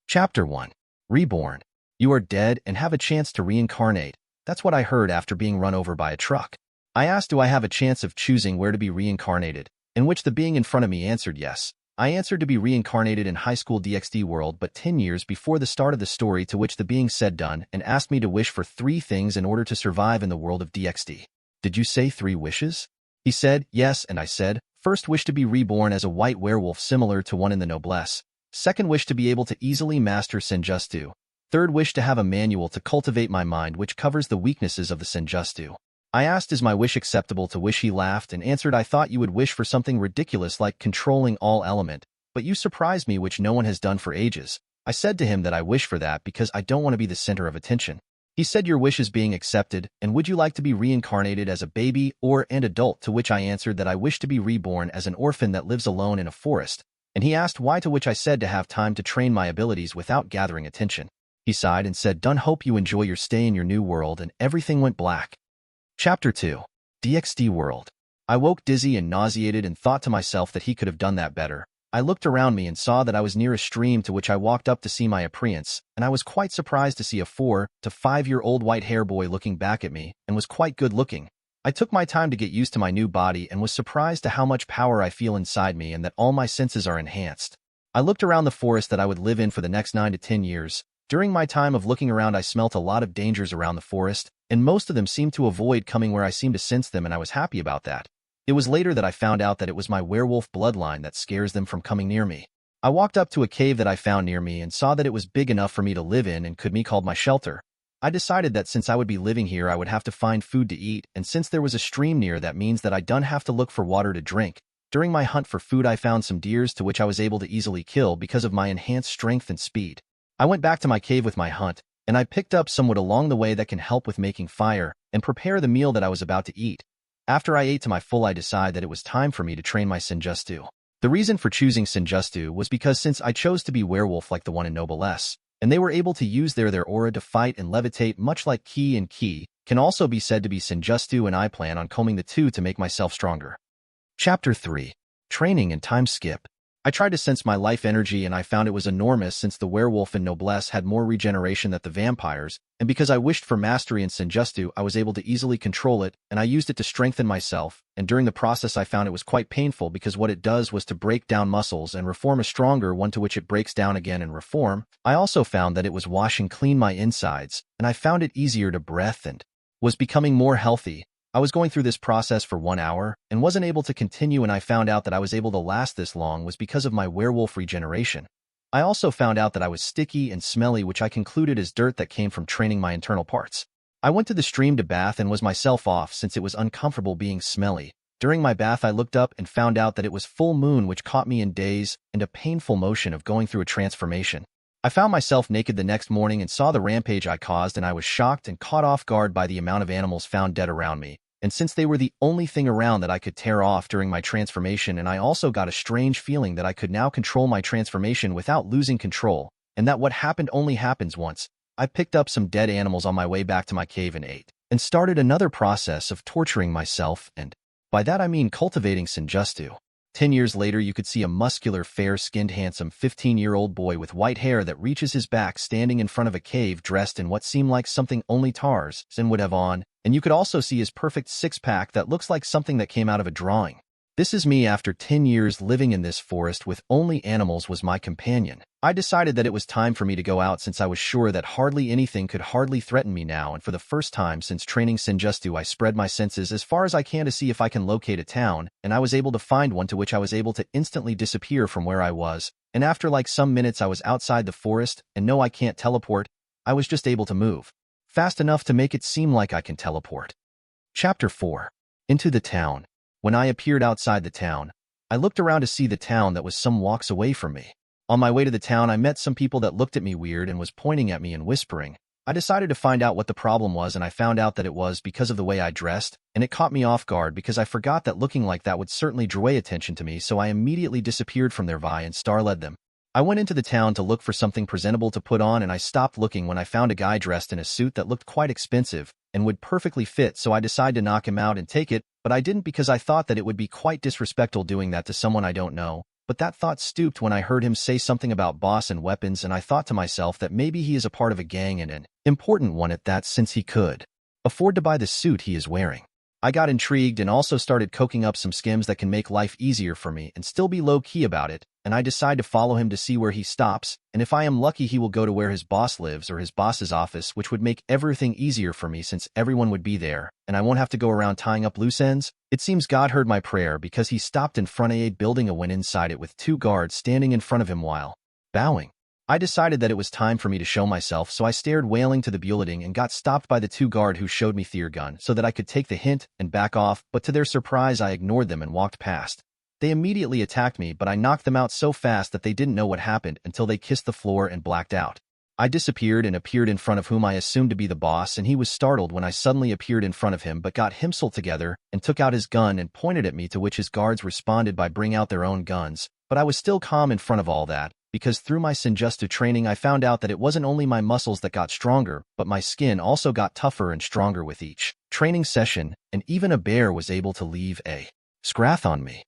Chapter 1. Reborn. You are dead and have a chance to reincarnate. That's what I heard after being run over by a truck. I asked, do I have a chance of choosing where to be reincarnated, in which the being in front of me answered yes. I answered to be reincarnated in high school DxD world, but 10 years before the start of the story, to which the being said done and asked me to wish for 3 things in order to survive in the world of DxD. Did you say 3 wishes? He said, yes, and I said, first wish to be reborn as a white werewolf similar to one in the noblesse. Second wish to be able to easily master senjutsu. Third wish to have a manual to cultivate my mind which covers the weaknesses of the senjutsu. I asked, is my wish acceptable to wish? He laughed and answered, I thought you would wish for something ridiculous like controlling all element, but you surprised me, which no one has done for ages. I said to him that I wish for that because I don't want to be the center of attention. He said, your wish is being accepted, and would you like to be reincarnated as a baby or an adult? To which I answered that I wish to be reborn as an orphan that lives alone in a forest. And he asked why, to which I said to have time to train my abilities without gathering attention. He sighed and said, done. Hope you enjoy your stay in your new world, and everything went black. Chapter 2. DxD World. I woke dizzy and nauseated and thought to myself that he could have done that better. I looked around me and saw that I was near a stream, to which I walked up to see my appearance, and I was quite surprised to see a 4 to 5-year-old white hair boy looking back at me, and was quite good looking. I took my time to get used to my new body and was surprised to how much power I feel inside me and that all my senses are enhanced. I looked around the forest that I would live in for the next 9 to 10 years. During my time of looking around, I smelt a lot of dangers around the forest, and most of them seemed to avoid coming where I seemed to sense them, and I was happy about that. It was later that I found out that it was my werewolf bloodline that scares them from coming near me. I walked up to a cave that I found near me and saw that it was big enough for me to live in and could be called my shelter. I decided that since I would be living here, I would have to find food to eat, and since there was a stream near, that means that I don't have to look for water to drink. During my hunt for food, I found some deers, to which I was able to easily kill because of my enhanced strength and speed. I went back to my cave with my hunt, and I picked up some wood along the way that can help with making fire and prepare the meal that I was about to eat. After I ate to my full, I decided that it was time for me to train my senjutsu. The reason for choosing senjutsu was because since I chose to be werewolf like the one in noblesse, and they were able to use their aura to fight and levitate much like ki, and ki can also be said to be senjutsu, and I plan on combing the two to make myself stronger. Chapter 3. Training and Time Skip. I tried to sense my life energy, and I found it was enormous since the werewolf in noblesse had more regeneration than the vampires, and because I wished for mastery in senjutsu, I was able to easily control it, and I used it to strengthen myself, and during the process I found it was quite painful because what it does was to break down muscles and reform a stronger one, to which it breaks down again and reform. I also found that it was washing clean my insides, and I found it easier to breathe and was becoming more healthy. I was going through this process for 1 hour and wasn't able to continue, and I found out that I was able to last this long was because of my werewolf regeneration. I also found out that I was sticky and smelly, which I concluded is dirt that came from training my internal parts. I went to the stream to bath and was myself off since it was uncomfortable being smelly. During my bath, I looked up and found out that it was full moon, which caught me in daze and a painful motion of going through a transformation. I found myself naked the next morning and saw the rampage I caused, and I was shocked and caught off guard by the amount of animals found dead around me. And since they were the only thing around that I could tear off during my transformation, and I also got a strange feeling that I could now control my transformation without losing control, and that what happened only happens once. I picked up some dead animals on my way back to my cave and ate, and started another process of torturing myself, and by that I mean cultivating senjutsu. 10 years later, you could see a muscular, fair-skinned, handsome 15-year-old boy with white hair that reaches his back standing in front of a cave dressed in what seemed like something only Tarzan would have on, and you could also see his perfect six-pack that looks like something that came out of a drawing. This is me after 10 years living in this forest with only animals was my companion. I decided that it was time for me to go out since I was sure that hardly anything could hardly threaten me now, and for the first time since training senjutsu, I spread my senses as far as I can to see if I can locate a town, and I was able to find one, to which I was able to instantly disappear from where I was, and after like some minutes I was outside the forest, and no, I can't teleport, I was just able to move fast enough to make it seem like I can teleport. Chapter 4. Into the Town. When I appeared outside the town, I looked around to see the town that was some walks away from me. On my way to the town, I met some people that looked at me weird and was pointing at me and whispering. I decided to find out what the problem was, and I found out that it was because of the way I dressed, and it caught me off guard because I forgot that looking like that would certainly draw attention to me, so I immediately disappeared from their vi and star-led them. I went into the town to look for something presentable to put on, and I stopped looking when I found a guy dressed in a suit that looked quite expensive and would perfectly fit, so I decided to knock him out and take it, but I didn't because I thought that it would be quite disrespectful doing that to someone I don't know. but that thought stooped when I heard him say something about boss and weapons, and I thought to myself that maybe he is a part of a gang and an important one at that, since he could afford to buy the suit he is wearing. I got intrigued and also started cooking up some skims that can make life easier for me and still be low-key about it, and I decide to follow him to see where he stops, and if I am lucky he will go to where his boss lives or his boss's office, which would make everything easier for me since everyone would be there, and I won't have to go around tying up loose ends. It seems God heard my prayer because he stopped in front of a building and went inside it with 2 guards standing in front of him while bowing. I decided that it was time for me to show myself, so I stared wailing to the building and got stopped by the 2 guard who showed me their gun so that I could take the hint and back off, but to their surprise I ignored them and walked past. They immediately attacked me, but I knocked them out so fast that they didn't know what happened until they kissed the floor and blacked out. I disappeared and appeared in front of whom I assumed to be the boss, and he was startled when I suddenly appeared in front of him but got himself together and took out his gun and pointed at me, to which his guards responded by bringing out their own guns, but I was still calm in front of all that, because through my Senjutsu training I found out that it wasn't only my muscles that got stronger, but my skin also got tougher and stronger with each training session, and even a bear was able to leave a scratch on me.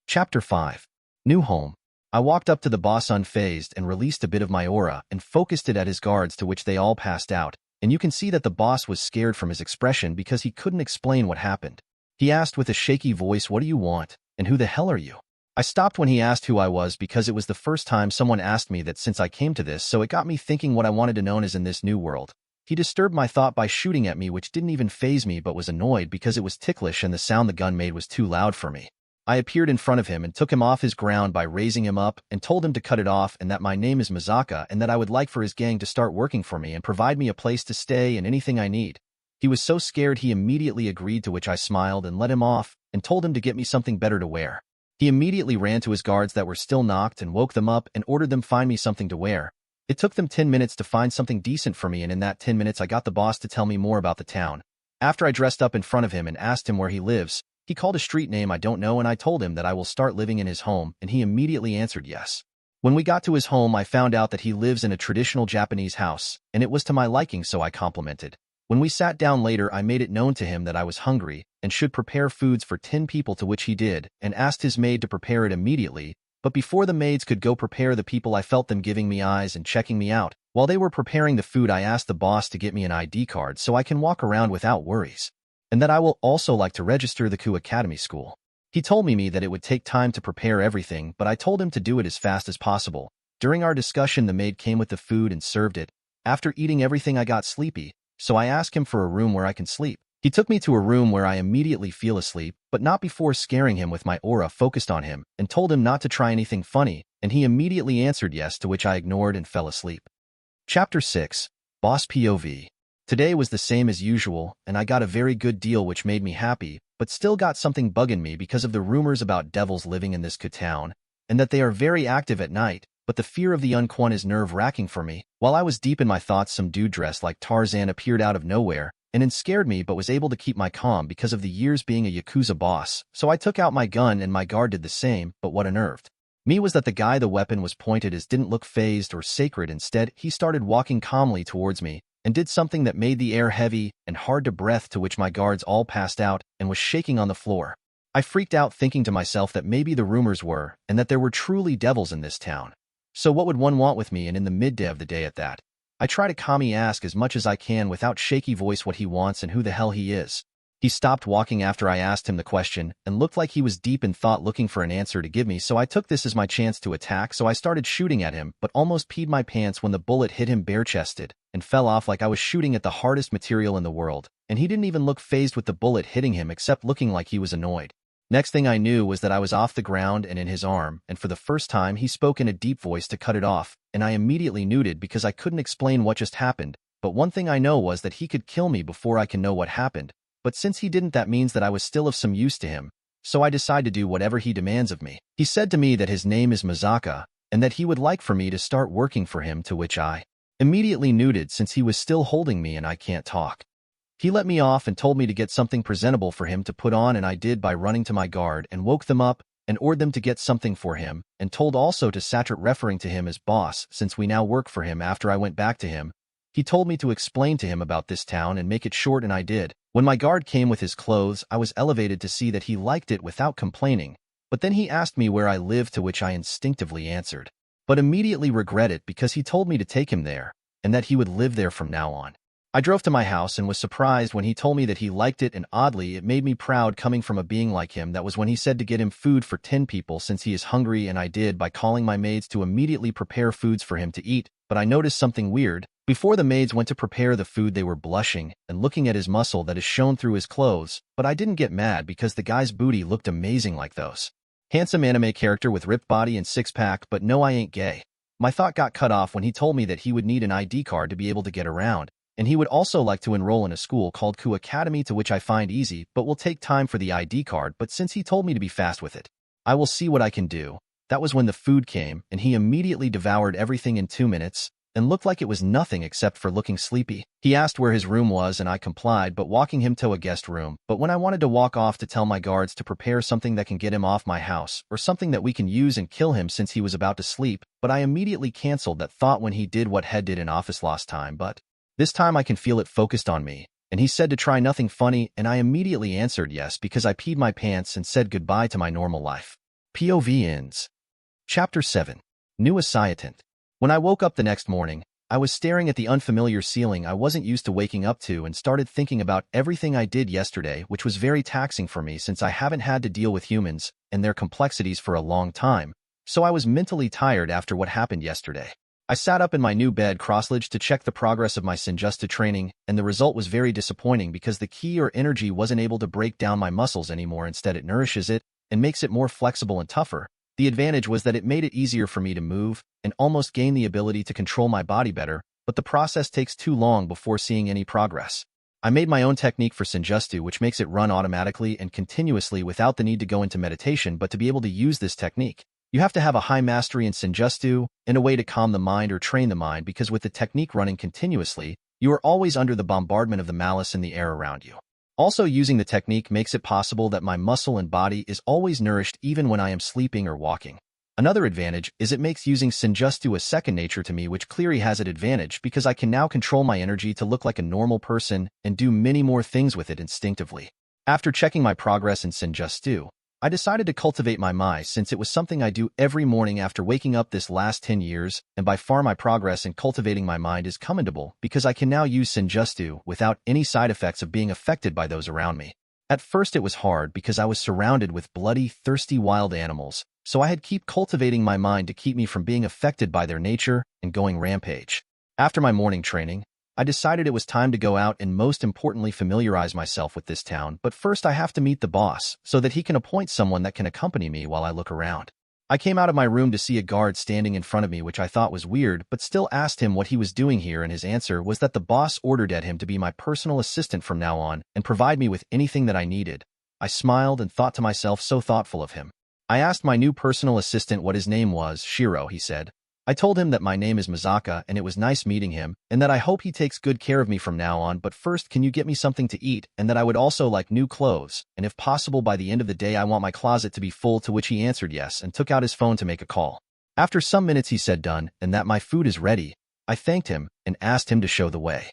Chapter 5. New Home. I walked up to the boss unfazed and released a bit of my aura and focused it at his guards, to which they all passed out, and you can see that the boss was scared from his expression because he couldn't explain what happened. He asked with a shaky voice, "What do you want, and who the hell are you?" I stopped when he asked who I was because it was the first time someone asked me that since I came to this, so it got me thinking what I wanted to know as in this new world. He disturbed my thought by shooting at me, which didn't even faze me but was annoyed because it was ticklish and the sound the gun made was too loud for me. I appeared in front of him and took him off his ground by raising him up and told him to cut it off and that my name is Mizaka and that I would like for his gang to start working for me and provide me a place to stay and anything I need. He was so scared he immediately agreed, to which I smiled and let him off and told him to get me something better to wear. He immediately ran to his guards that were still knocked and woke them up and ordered them find me something to wear. It took them 10 minutes to find something decent for me, and in that 10 minutes I got the boss to tell me more about the town. After I dressed up in front of him and asked him where he lives, he called a street name I don't know, and I told him that I will start living in his home, and he immediately answered yes. When we got to his home I found out that he lives in a traditional Japanese house, and it was to my liking, so I complimented. When we sat down later I made it known to him that I was hungry and should prepare foods for 10 people, to which he did, and asked his maid to prepare it immediately, but before the maids could go prepare the people I felt them giving me eyes and checking me out. While they were preparing the food I asked the boss to get me an ID card so I can walk around without worries, and that I will also like to register the Ku Academy school. He told me that it would take time to prepare everything, but I told him to do it as fast as possible. During our discussion the maid came with the food and served it. After eating everything I got sleepy, so I asked him for a room where I can sleep. He took me to a room where I immediately fell asleep, but not before scaring him with my aura focused on him, and told him not to try anything funny, and he immediately answered yes, to which I ignored and fell asleep. Chapter 6. Boss POV. Today was the same as usual, and I got a very good deal which made me happy, but still got something bugging me because of the rumors about devils living in this town, and that they are very active at night, but the fear of the unknown is nerve-wracking for me. While I was deep in my thoughts, some dude dressed like Tarzan appeared out of nowhere, and scared me, but was able to keep my calm because of the years being a Yakuza boss, so I took out my gun and my guard did the same, but what unnerved me was that the guy the weapon was pointed at didn't look phased or sacred. Instead, he started walking calmly towards me, and did something that made the air heavy and hard to breathe, to which my guards all passed out and was shaking on the floor. I freaked out, thinking to myself that maybe the rumors were, and that there were truly devils in this town. So what would one want with me, and in the midday of the day at that? I try to calmly ask as much as I can without shaky voice what he wants and who the hell he is. He stopped walking after I asked him the question, and looked like he was deep in thought looking for an answer to give me, so I took this as my chance to attack, so I started shooting at him, but almost peed my pants when the bullet hit him bare-chested, and fell off like I was shooting at the hardest material in the world, and he didn't even look phased with the bullet hitting him except looking like he was annoyed. Next thing I knew was that I was off the ground and in his arm, and for the first time he spoke in a deep voice to cut it off, and I immediately neutered because I couldn't explain what just happened, but one thing I know was that he could kill me before I can know what happened. But since he didn't, that means that I was still of some use to him, so I decide to do whatever he demands of me. He said to me that his name is Mizaka, and that he would like for me to start working for him, to which I immediately neutered since he was still holding me and I can't talk. He let me off and told me to get something presentable for him to put on, and I did by running to my guard and woke them up and ordered them to get something for him, and told also to Satrat, referring to him as boss since we now work for him. After I went back to him, he told me to explain to him about this town and make it short, and I did. When my guard came with his clothes, I was elevated to see that he liked it without complaining, But then he asked me where I lived, to which I instinctively answered, but immediately regret it because he told me to take him there, and that he would live there from now on. I drove to my house and was surprised when he told me that he liked it, and oddly, it made me proud coming from a being like him. That was when he said to get him food for 10 people since he is hungry, and I did by calling my maids to immediately prepare foods for him to eat. But I noticed something weird. Before the maids went to prepare the food, they were blushing and looking at his muscle that is shown through his clothes, but I didn't get mad because the guy's booty looked amazing like those. Handsome anime character with ripped body and six-pack, but no, I ain't gay. My thought got cut off when he told me that he would need an ID card to be able to get around, and he would also like to enroll in a school called Ku Academy, to which I find easy, but will take time for the ID card. But since he told me to be fast with it, I will see what I can do. That was when the food came, and he immediately devoured everything in 2 minutes, and looked like it was nothing except for looking sleepy. He asked where his room was, and I complied, but walking him to a guest room. But when I wanted to walk off to tell my guards to prepare something that can get him off my house, or something that we can use and kill him since he was about to sleep, but I immediately canceled that thought when he did what Head did in office last time. But this time I can feel it focused on me, and he said to try nothing funny, and I immediately answered yes because I peed my pants and said goodbye to my normal life. POV ends. Chapter 7. New Assignment. When I woke up the next morning, I was staring at the unfamiliar ceiling I wasn't used to waking up to and started thinking about everything I did yesterday, which was very taxing for me since I haven't had to deal with humans and their complexities for a long time, so I was mentally tired after what happened yesterday. I sat up in my new bed cross-legged to check the progress of my Senjutsu training, and the result was very disappointing because the ki or energy wasn't able to break down my muscles anymore. Instead, it nourishes it and makes it more flexible and tougher. The advantage was that it made it easier for me to move and almost gain the ability to control my body better, but the process takes too long before seeing any progress. I made my own technique for Senjutsu, which makes it run automatically and continuously without the need to go into meditation. But to be able to use this technique, you have to have a high mastery in Senjutsu and a way to calm the mind or train the mind, because with the technique running continuously, you are always under the bombardment of the malice in the air around you. Also, using the technique makes it possible that my muscle and body is always nourished even when I am sleeping or walking. Another advantage is it makes using Senjutsu a second nature to me, which clearly has an advantage because I can now control my energy to look like a normal person and do many more things with it instinctively. After checking my progress in Senjutsu, I decided to cultivate my mai, since it was something I do every morning after waking up this last 10 years, and by far my progress in cultivating my mind is commendable because I can now use Senjutsu without any side effects of being affected by those around me. At first it was hard because I was surrounded with bloody, thirsty wild animals, so I had to keep cultivating my mind to keep me from being affected by their nature and going rampage. After my morning training, I decided it was time to go out and most importantly familiarize myself with this town, but first I have to meet the boss so that he can appoint someone that can accompany me while I look around. I came out of my room to see a guard standing in front of me, which I thought was weird, but still asked him what he was doing here, and his answer was that the boss ordered at him to be my personal assistant from now on and provide me with anything that I needed. I smiled and thought to myself, so thoughtful of him. I asked my new personal assistant what his name was. Shiro, he said. I told him that my name is Mizaka and it was nice meeting him, and that I hope he takes good care of me from now on, but first can you get me something to eat, and that I would also like new clothes, and if possible by the end of the day I want my closet to be full, to which he answered yes and took out his phone to make a call. After some minutes he said done, and that my food is ready. I thanked him and asked him to show the way.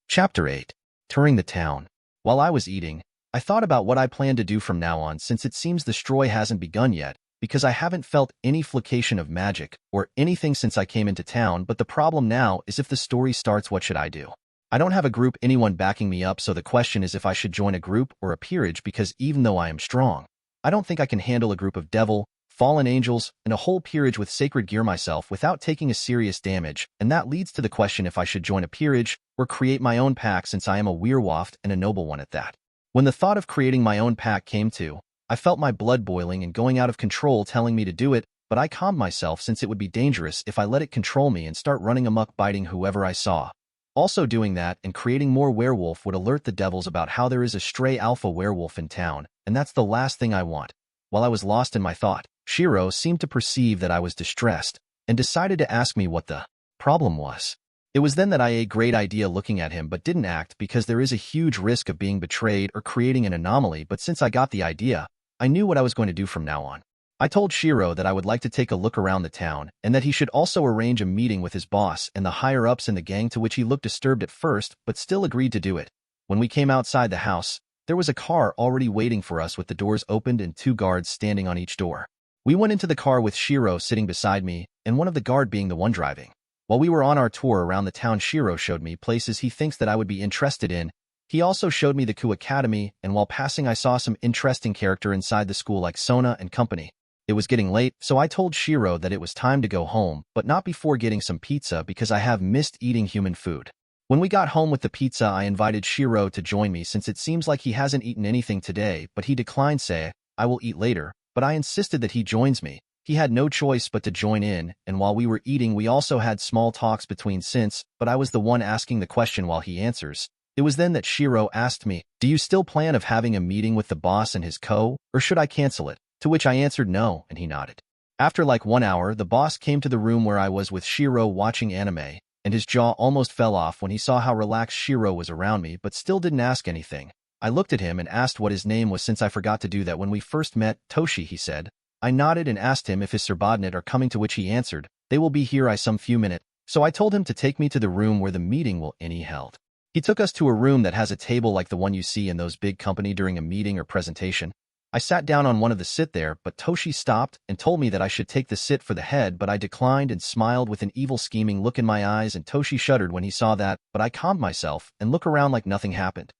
Chapter 8. Touring the town. While I was eating, I thought about what I plan to do from now on, since it seems the story hasn't begun yet, because I haven't felt any fluctuation of magic or anything since I came into town. But the problem now is if the story starts, what should I do? I don't have a group, anyone backing me up, so the question is if I should join a group or a peerage, because even though I am strong, I don't think I can handle a group of devil, fallen angels, and a whole peerage with sacred gear myself without taking a serious damage, and that leads to the question if I should join a peerage or create my own pack, since I am a werewolf and a noble one at that. When the thought of creating my own pack came to, I felt my blood boiling and going out of control, telling me to do it, but I calmed myself since it would be dangerous if I let it control me and start running amok, biting whoever I saw. Also doing that and creating more werewolf would alert the devils about how there is a stray alpha werewolf in town, and that's the last thing I want. While I was lost in my thought, Shiro seemed to perceive that I was distressed and decided to ask me what the problem was. It was then that I had a great idea looking at him but didn't act because there is a huge risk of being betrayed or creating an anomaly, but since I got the idea, I knew what I was going to do from now on. I told Shiro that I would like to take a look around the town and that he should also arrange a meeting with his boss and the higher-ups in the gang, to which he looked disturbed at first but still agreed to do it. When we came outside the house, There was a car already waiting for us with the doors opened and 2 guards standing on each door. We went into the car with Shiro sitting beside me and one of the guard being the one driving. While we were on our tour around the town, Shiro showed me places he thinks that I would be interested in. He also showed me the Ku Academy, and while passing I saw some interesting character inside the school like Sona and company. It was getting late, so I told Shiro that it was time to go home, but not before getting some pizza because I have missed eating human food. When we got home with the pizza, I invited Shiro to join me since it seems like he hasn't eaten anything today, but he declined, saying, "I will eat later," but I insisted that he joins me. He had no choice but to join in, and while we were eating we also had small talks between since, but I was the one asking the question while he answers. It was then that Shiro asked me, "Do you still plan of having a meeting with the boss and his co, or should I cancel it?" To which I answered no, and he nodded. After like 1 hour, the boss came to the room where I was with Shiro watching anime, and his jaw almost fell off when he saw how relaxed Shiro was around me but still didn't ask anything. I looked at him and asked what his name was since I forgot to do that when we first met. "Toshi," he said. I nodded and asked him if his subordinate are coming, to which he answered, "They will be here in some few minutes." So I told him to take me to the room where the meeting will be held. He took us to a room that has a table like the one you see in those big company during a meeting or presentation. I sat down on one of the sit there, but Toshi stopped and told me that I should take the sit for the head, but I declined and smiled with an evil scheming look in my eyes, and Toshi shuddered when he saw that, but I calmed myself and looked around like nothing happened.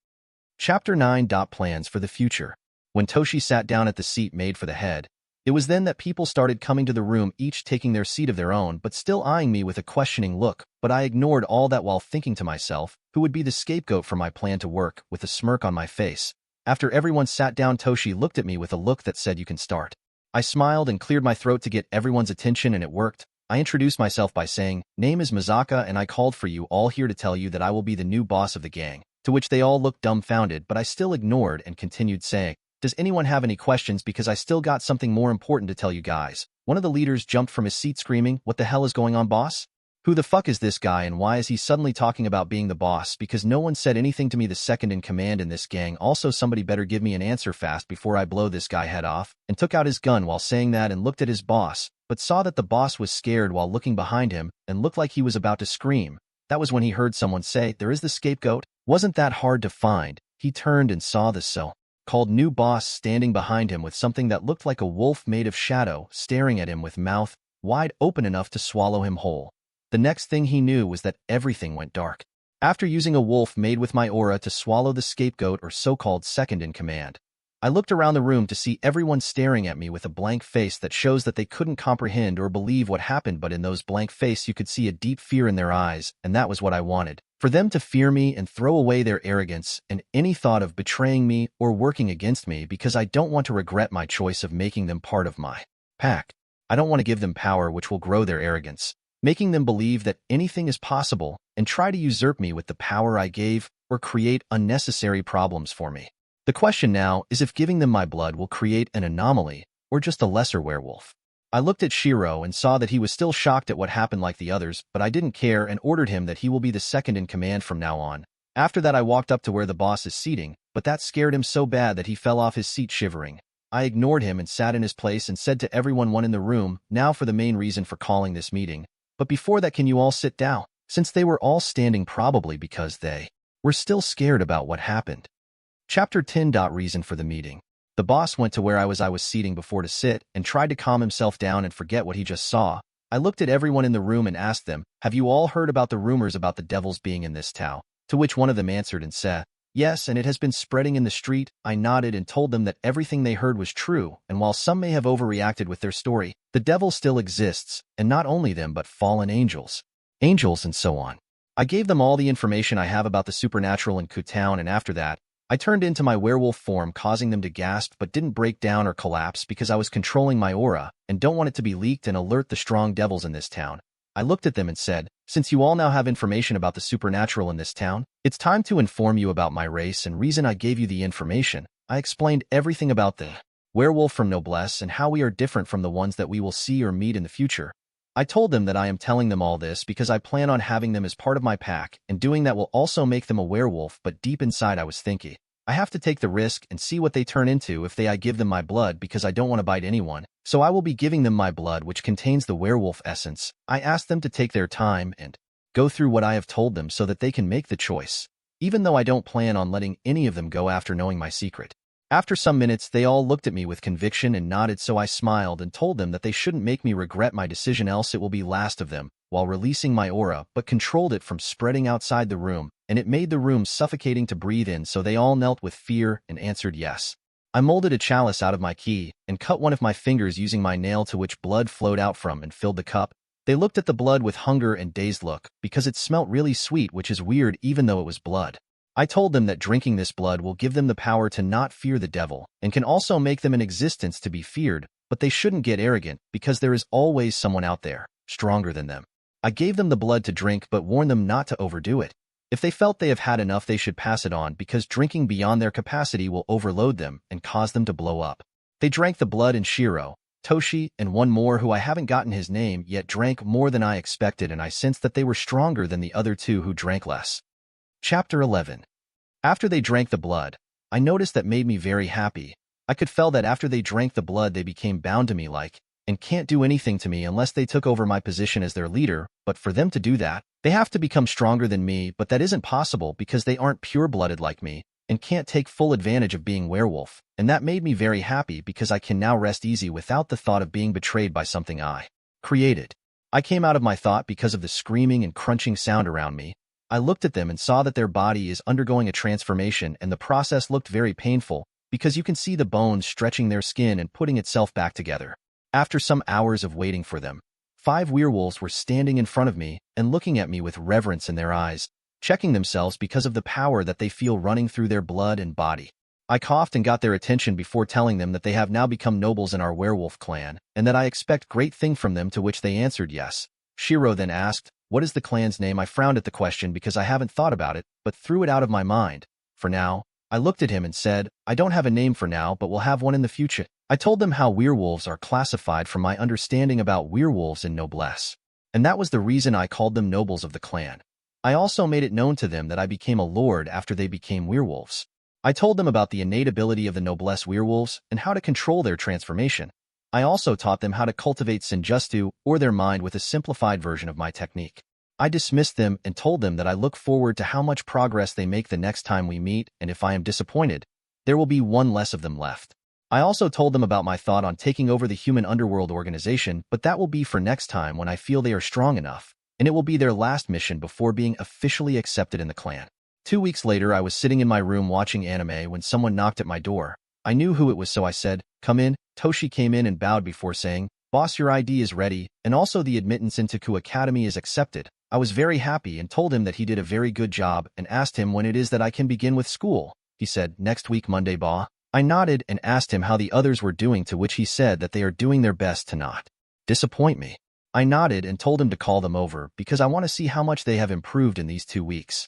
Chapter 9. Plans for the future. When Toshi sat down at the seat made for the head, it was then that people started coming to the room, each taking their seat of their own, but still eyeing me with a questioning look, but I ignored all that while thinking to myself, who would be the scapegoat for my plan to work, with a smirk on my face. After everyone sat down, Toshi looked at me with a look that said, "You can start." I smiled and cleared my throat to get everyone's attention, and it worked. I introduced myself by saying, "Name is Mizaka, and I called for you all here to tell you that I will be the new boss of the gang," to which they all looked dumbfounded, but I still ignored and continued saying, "Does anyone have any questions, because I still got something more important to tell you guys." One of the leaders jumped from his seat screaming, "What the hell is going on, boss? Who the fuck is this guy, and why is he suddenly talking about being the boss? Because no one said anything to me, the second in command in this gang. Also, somebody better give me an answer fast before I blow this guy head off," and took out his gun while saying that and looked at his boss, but saw that the boss was scared while looking behind him and looked like he was about to scream. That was when he heard someone say, "There is the scapegoat." Wasn't that hard to find? He turned and saw the so-called new boss standing behind him with something that looked like a wolf made of shadow, staring at him with mouth wide open enough to swallow him whole. The next thing he knew was that everything went dark. After using a wolf made with my aura to swallow the scapegoat or so-called second in command, I looked around the room to see everyone staring at me with a blank face that shows that they couldn't comprehend or believe what happened, but in those blank faces you could see a deep fear in their eyes, and that was what I wanted. For them to fear me and throw away their arrogance and any thought of betraying me or working against me, because I don't want to regret my choice of making them part of my pack. I don't want to give them power which will grow their arrogance, making them believe that anything is possible and try to usurp me with the power I gave or create unnecessary problems for me. The question now is if giving them my blood will create an anomaly or just a lesser werewolf. I looked at Shiro and saw that he was still shocked at what happened like the others, but I didn't care and ordered him that he will be the second in command from now on. After that I walked up to where the boss is seating, but that scared him so bad that he fell off his seat shivering. I ignored him and sat in his place and said to everyone in the room, "Now for the main reason for calling this meeting. But before that, can you all sit down?" Since they were all standing, probably because they were still scared about what happened. Chapter 10. Reason for the meeting. The boss went to where I was seating before to sit and tried to calm himself down and forget what he just saw. I looked at everyone in the room and asked them, "Have you all heard about the rumors about the devils being in this town?" To which one of them answered and said, "Yes, and it has been spreading in the street." I nodded and told them that everything they heard was true, and while some may have overreacted with their story, the devil still exists, and not only them but fallen angels, and so on. I gave them all the information I have about the supernatural in Ku Town, and after that, I turned into my werewolf form, causing them to gasp but didn't break down or collapse because I was controlling my aura and don't want it to be leaked and alert the strong devils in this town. I looked at them and said, "Since you all now have information about the supernatural in this town, it's time to inform you about my race and reason I gave you the information." I explained everything about the werewolf from Noblesse and how we are different from the ones that we will see or meet in the future. I told them that I am telling them all this because I plan on having them as part of my pack, and doing that will also make them a werewolf, but deep inside I was thinking, I have to take the risk and see what they turn into if I give them my blood, because I don't want to bite anyone. So I will be giving them my blood, which contains the werewolf essence. I asked them to take their time and go through what I have told them so that they can make the choice. even though I don't plan on letting any of them go after knowing my secret. After some minutes, they all looked at me with conviction and nodded, so I smiled and told them that they shouldn't make me regret my decision, else it will be last of them, while releasing my aura, but controlled it from spreading outside the room, and it made the room suffocating to breathe in, so they all knelt with fear and answered yes. I molded a chalice out of my key and cut one of my fingers using my nail, to which blood flowed out from, and filled the cup. They looked at the blood with hunger and dazed look, because it smelt really sweet, which is weird even though it was blood. I told them that drinking this blood will give them the power to not fear the devil, and can also make them an existence to be feared, but they shouldn't get arrogant, because there is always someone out there, stronger than them. I gave them the blood to drink, but warned them not to overdo it. If they felt they have had enough, they should pass it on, because drinking beyond their capacity will overload them and cause them to blow up. They drank the blood, and Shiro, Toshi, and one more who I haven't gotten his name yet drank more than I expected, and I sensed that they were stronger than the other two who drank less. Chapter 11. After they drank the blood, I noticed that made me very happy. I could feel that after they drank the blood, they became bound to me and can't do anything to me unless they took over my position as their leader, but for them to do that, they have to become stronger than me, but that isn't possible because they aren't pure-blooded like me and can't take full advantage of being werewolf, and that made me very happy because I can now rest easy without the thought of being betrayed by something I created. I came out of my thought because of the screaming and crunching sound around me. I looked at them and saw that their body is undergoing a transformation, and the process looked very painful because you can see the bones stretching their skin and putting itself back together. After some hours of waiting for them, 5 werewolves were standing in front of me and looking at me with reverence in their eyes, checking themselves because of the power that they feel running through their blood and body. I coughed and got their attention before telling them that they have now become nobles in our werewolf clan, and that I expect great thing from them, to which they answered yes. Shiro then asked, "What is the clan's name?" I frowned at the question because I haven't thought about it, but threw it out of my mind. For now, I looked at him and said, "I don't have a name for now, but we'll have one in the future." I told them how werewolves are classified from my understanding about werewolves and noblesse, and that was the reason I called them nobles of the clan. I also made it known to them that I became a lord after they became werewolves. I told them about the innate ability of the noblesse werewolves and how to control their transformation. I also taught them how to cultivate senjutsu, or their mind, with a simplified version of my technique. I dismissed them and told them that I look forward to how much progress they make the next time we meet, and if I am disappointed, there will be one less of them left. I also told them about my thought on taking over the human underworld organization, but that will be for next time when I feel they are strong enough, and it will be their last mission before being officially accepted in the clan. 2 weeks later, I was sitting in my room watching anime when someone knocked at my door. I knew who it was, so I said, "Come in." Toshi came in and bowed before saying, "Boss, your ID is ready, and also the admittance into Ku Academy is accepted." I was very happy and told him that he did a very good job and asked him when it is that I can begin with school. He said, "Next week Monday, ba." I nodded and asked him how the others were doing, to which he said that they are doing their best to not disappoint me. I nodded and told him to call them over because I want to see how much they have improved in these 2 weeks.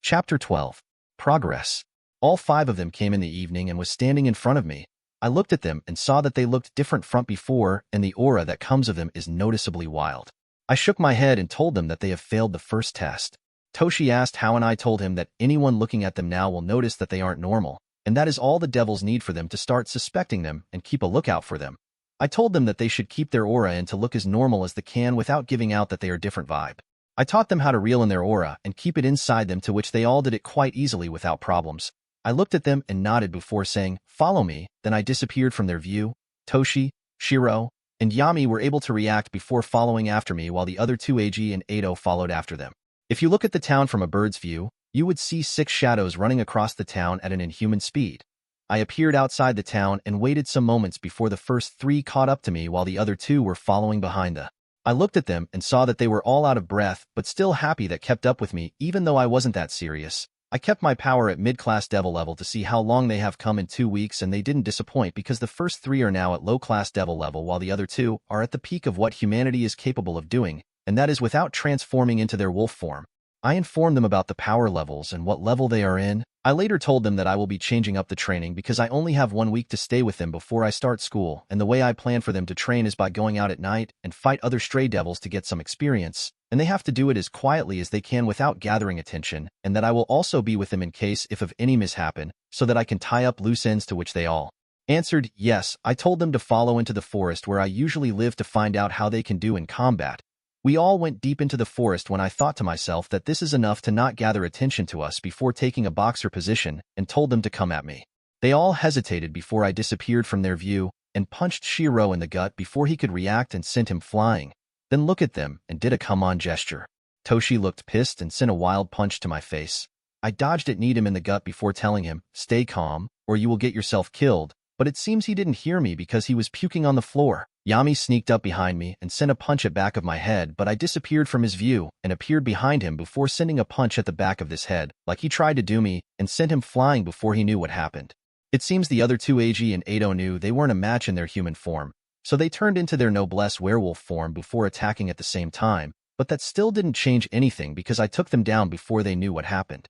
Chapter 12. Progress. All 5 of them came in the evening and was standing in front of me. I looked at them and saw that they looked different from before, and the aura that comes of them is noticeably wild. I shook my head and told them that they have failed the first test. Toshi asked how, and I told him that anyone looking at them now will notice that they aren't normal, and that is all the devils need for them to start suspecting them and keep a lookout for them. I told them that they should keep their aura and to look as normal as they can without giving out that they are different vibe. I taught them how to reel in their aura and keep it inside them, to which they all did it quite easily without problems. I looked at them and nodded before saying, "Follow me," then I disappeared from their view. Toshi, Shiro, and Yami were able to react before following after me, while the other 2, Eiji and Edo, followed after them. If you look at the town from a bird's view, you would see 6 shadows running across the town at an inhuman speed. I appeared outside the town and waited some moments before the first 3 caught up to me, while the other 2 were following behind them. I looked at them and saw that they were all out of breath, but still happy that kept up with me, even though I wasn't that serious. I kept my power at mid-class devil level to see how long they have come in 2 weeks, and they didn't disappoint because the first 3 are now at low-class devil level, while the other 2 are at the peak of what humanity is capable of doing, and that is without transforming into their wolf form. I informed them about the power levels and what level they are in. I later told them that I will be changing up the training because I only have 1 week to stay with them before I start school, and the way I plan for them to train is by going out at night and fight other stray devils to get some experience, and they have to do it as quietly as they can without gathering attention, and that I will also be with them in case if of any mishappen, so that I can tie up loose ends, to which they all answered yes. I told them to follow into the forest where I usually live to find out how they can do in combat. We all went deep into the forest when I thought to myself that this is enough to not gather attention to us before taking a boxer position and told them to come at me. They all hesitated before I disappeared from their view and punched Shiro in the gut before he could react and sent him flying, then look at them and did a come-on gesture. Toshi looked pissed and sent a wild punch to my face. I dodged it, kneed him in the gut before telling him, "Stay calm, or you will get yourself killed," but it seems he didn't hear me because he was puking on the floor. Yami sneaked up behind me and sent a punch at back of my head, but I disappeared from his view and appeared behind him before sending a punch at the back of his head, like he tried to do me, and sent him flying before he knew what happened. It seems the other two, Eiji and Edo, knew they weren't a match in their human form, so they turned into their noblesse werewolf form before attacking at the same time, but that still didn't change anything because I took them down before they knew what happened.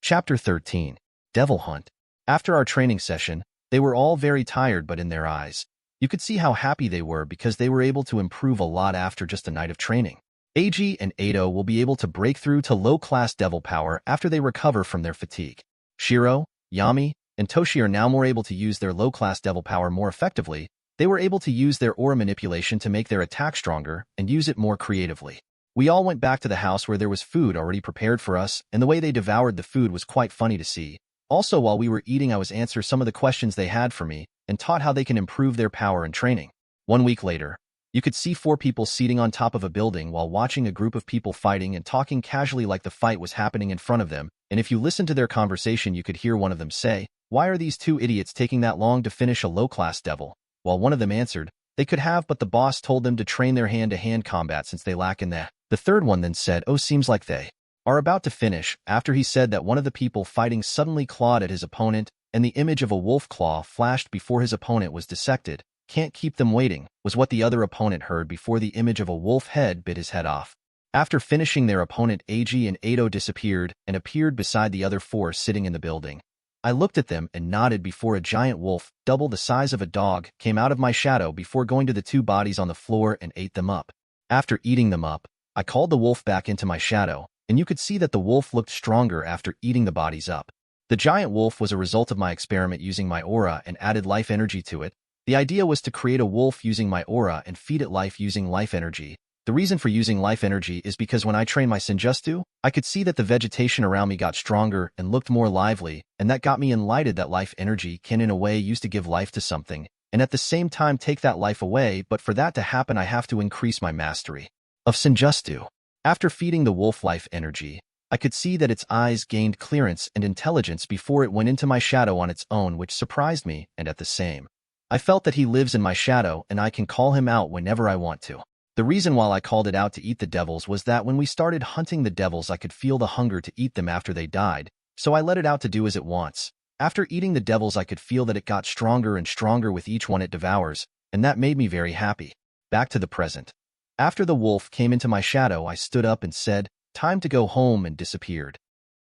Chapter 13. Devil Hunt. After our training session, they were all very tired, but in their eyes, you could see how happy they were because they were able to improve a lot after just a night of training. Eiji and Edo will be able to break through to low-class devil power after they recover from their fatigue. Shiro, Yami, and Toshi are now more able to use their low-class devil power more effectively. They were able to use their aura manipulation to make their attack stronger and use it more creatively. We all went back to the house where there was food already prepared for us, and the way they devoured the food was quite funny to see. Also, while we were eating, I was answering some of the questions they had for me and taught how they can improve their power and training. 1 week later, you could see 4 people seating on top of a building while watching a group of people fighting and talking casually like the fight was happening in front of them, and if you listened to their conversation you could hear one of them say, "Why are these 2 idiots taking that long to finish a low-class devil?" While one of them answered, "They could have, but the boss told them to train their hand-to-hand combat since they lack in that." The third one then said, "Oh, seems like they are about to finish," after he said that one of the people fighting suddenly clawed at his opponent, and the image of a wolf claw flashed before his opponent was dissected. "Can't keep them waiting," was what the other opponent heard before the image of a wolf head bit his head off. After finishing their opponent, Eiji and Edo disappeared and appeared beside the other 4 sitting in the building. I looked at them and nodded before a giant wolf, double the size of a dog, came out of my shadow before going to the 2 bodies on the floor and ate them up. After eating them up, I called the wolf back into my shadow, and you could see that the wolf looked stronger after eating the bodies up. The giant wolf was a result of my experiment using my aura and added life energy to it. The idea was to create a wolf using my aura and feed it life using life energy. The reason for using life energy is because when I trained my Senjutsu, I could see that the vegetation around me got stronger and looked more lively, and that got me enlightened that life energy can in a way use to give life to something, and at the same time take that life away, but for that to happen I have to increase my mastery of Senjutsu. After feeding the wolf life energy, I could see that its eyes gained clearance and intelligence before it went into my shadow on its own, which surprised me, and at the same, I felt that he lives in my shadow and I can call him out whenever I want to. The reason why I called it out to eat the devils was that when we started hunting the devils I could feel the hunger to eat them after they died, so I let it out to do as it wants. After eating the devils I could feel that it got stronger and stronger with each one it devours, and that made me very happy. Back to the present. After the wolf came into my shadow, I stood up and said, "Time to go home," and disappeared.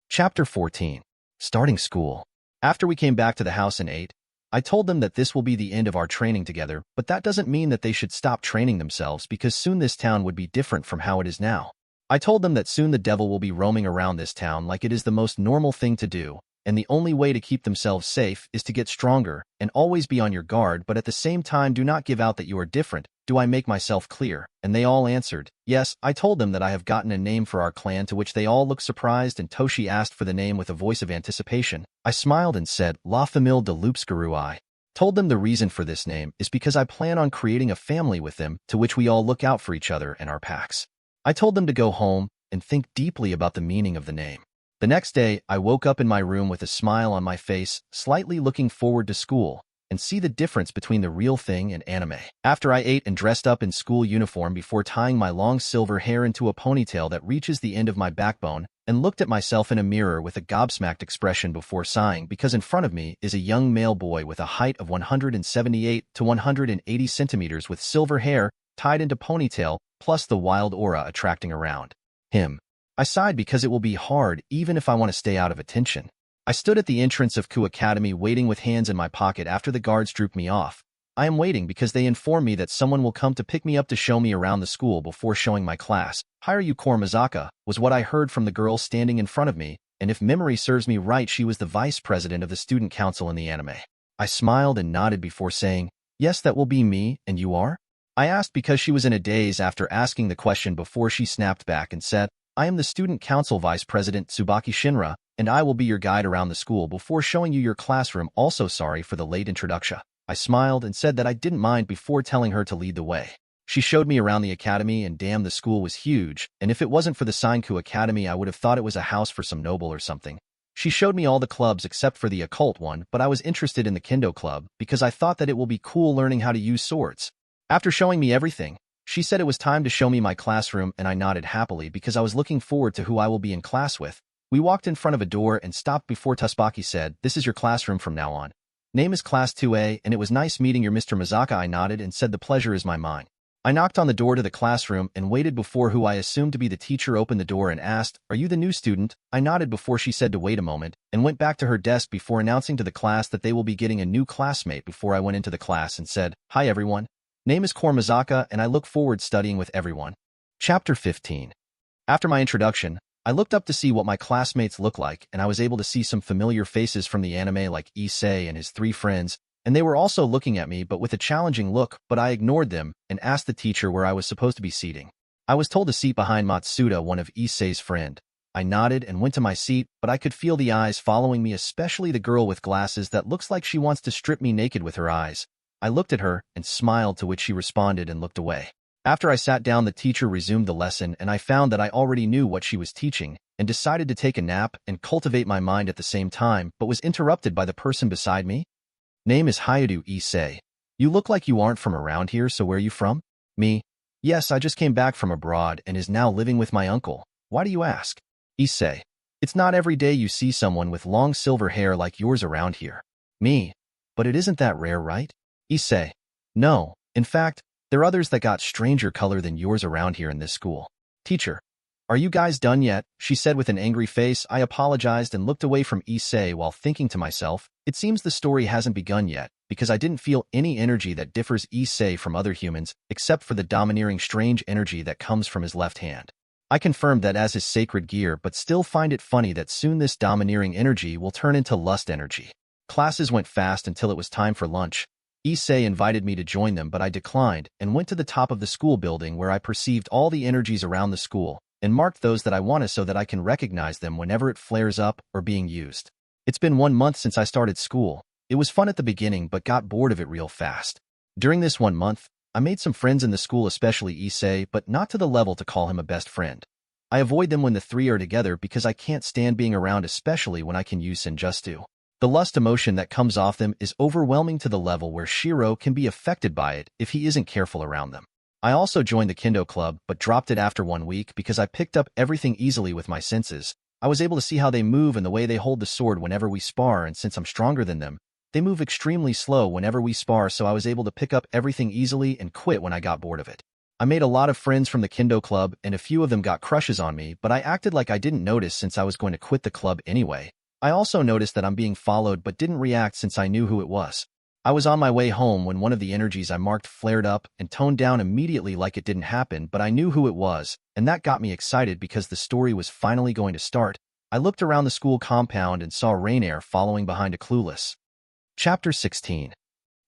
Chapter 14. Starting school. After we came back to the house and ate, I told them that this will be the end of our training together, but that doesn't mean that they should stop training themselves because soon this town would be different from how it is now. I told them that soon the devil will be roaming around this town like it is the most normal thing to do, and the only way to keep themselves safe is to get stronger and always be on your guard, but at the same time do not give out that you are different. Do I make myself clear? And they all answered, yes. I told them that I have gotten a name for our clan, to which they all looked surprised, and Toshi asked for the name with a voice of anticipation. I smiled and said, La Famille de Loupsgarou. I told them the reason for this name is because I plan on creating a family with them, to which we all look out for each other and our packs. I told them to go home and think deeply about the meaning of the name. The next day, I woke up in my room with a smile on my face, slightly looking forward to school, and see the difference between the real thing and anime. After I ate and dressed up in school uniform before tying my long silver hair into a ponytail that reaches the end of my backbone, and looked at myself in a mirror with a gobsmacked expression before sighing because in front of me is a young male boy with a height of 178 to 180 centimeters with silver hair tied into ponytail, plus the wild aura attracting around him. I sighed because it will be hard even if I want to stay out of attention. I stood at the entrance of Ku Academy waiting with hands in my pocket after the guards dropped me off. I am waiting because they inform me that someone will come to pick me up to show me around the school before showing my class. Haruyu Korimazaka was what I heard from the girl standing in front of me, and if memory serves me right, she was the vice president of the student council in the anime. I smiled and nodded before saying, yes, that will be me, and you are? I asked because she was in a daze after asking the question before she snapped back and said, I am the Student Council Vice President Tsubaki Shinra, and I will be your guide around the school before showing you your classroom. Also sorry for the late introduction. I smiled and said that I didn't mind before telling her to lead the way. She showed me around the academy, and damn, the school was huge, and if it wasn't for the Sainku Academy I would have thought it was a house for some noble or something. She showed me all the clubs except for the occult one, but I was interested in the Kendo Club because I thought that it will be cool learning how to use swords. After showing me everything, she said it was time to show me my classroom, and I nodded happily because I was looking forward to who I will be in class with. We walked in front of a door and stopped before Tsubaki said, this is your classroom from now on. Name is Class 2A, and it was nice meeting your Mr. Mizaka. I nodded and said the pleasure is mine. I knocked on the door to the classroom and waited before who I assumed to be the teacher opened the door and asked, are you the new student? I nodded before she said to wait a moment, and went back to her desk before announcing to the class that they will be getting a new classmate before I went into the class and said, hi everyone. Name is Core Mizaka, and I look forward studying with everyone. Chapter 15. After my introduction, I looked up to see what my classmates look like, and I was able to see some familiar faces from the anime like Issei and his 3 friends, and they were also looking at me but with a challenging look, but I ignored them and asked the teacher where I was supposed to be seating. I was told to seat behind Matsuda, one of Issei's friend. I nodded and went to my seat, but I could feel the eyes following me, especially the girl with glasses that looks like she wants to strip me naked with her eyes. I looked at her and smiled, to which she responded and looked away. After I sat down, the teacher resumed the lesson, and I found that I already knew what she was teaching and decided to take a nap and cultivate my mind at the same time, but was interrupted by the person beside me. Name is Hayadu Issei. You look like you aren't from around here, so where are you from? Me. Yes, I just came back from abroad and is now living with my uncle. Why do you ask? Issei. It's not every day you see someone with long silver hair like yours around here. Me. But it isn't that rare, right? Issei. No. In fact, there are others that got stranger color than yours around here in this school. Teacher. Are you guys done yet? She said with an angry face. I apologized and looked away from Issei while thinking to myself, it seems the story hasn't begun yet, because I didn't feel any energy that differs Issei from other humans, except for the domineering strange energy that comes from his left hand. I confirmed that as his sacred gear, but still find it funny that soon this domineering energy will turn into lust energy. Classes went fast until it was time for lunch. Issei invited me to join them, but I declined and went to the top of the school building where I perceived all the energies around the school and marked those that I wanted so that I can recognize them whenever it flares up or being used. It's been 1 month since I started school. It was fun at the beginning but got bored of it real fast. During this 1 month, I made some friends in the school, especially Issei, but not to the level to call him a best friend. I avoid them when the 3 are together because I can't stand being around, especially when I can use senjutsu. The lust emotion that comes off them is overwhelming to the level where Shiro can be affected by it if he isn't careful around them. I also joined the Kendo Club but dropped it after 1 week because I picked up everything easily with my senses. I was able to see how they move and the way they hold the sword whenever we spar, and since I'm stronger than them, they move extremely slow whenever we spar, so I was able to pick up everything easily and quit when I got bored of it. I made a lot of friends from the Kendo Club and a few of them got crushes on me, but I acted like I didn't notice since I was going to quit the club anyway. I also noticed that I'm being followed but didn't react since I knew who it was. I was on my way home when one of the energies I marked flared up and toned down immediately like it didn't happen, but I knew who it was, and that got me excited because the story was finally going to start. I looked around the school compound and saw Rainair following behind a clueless. Chapter 16.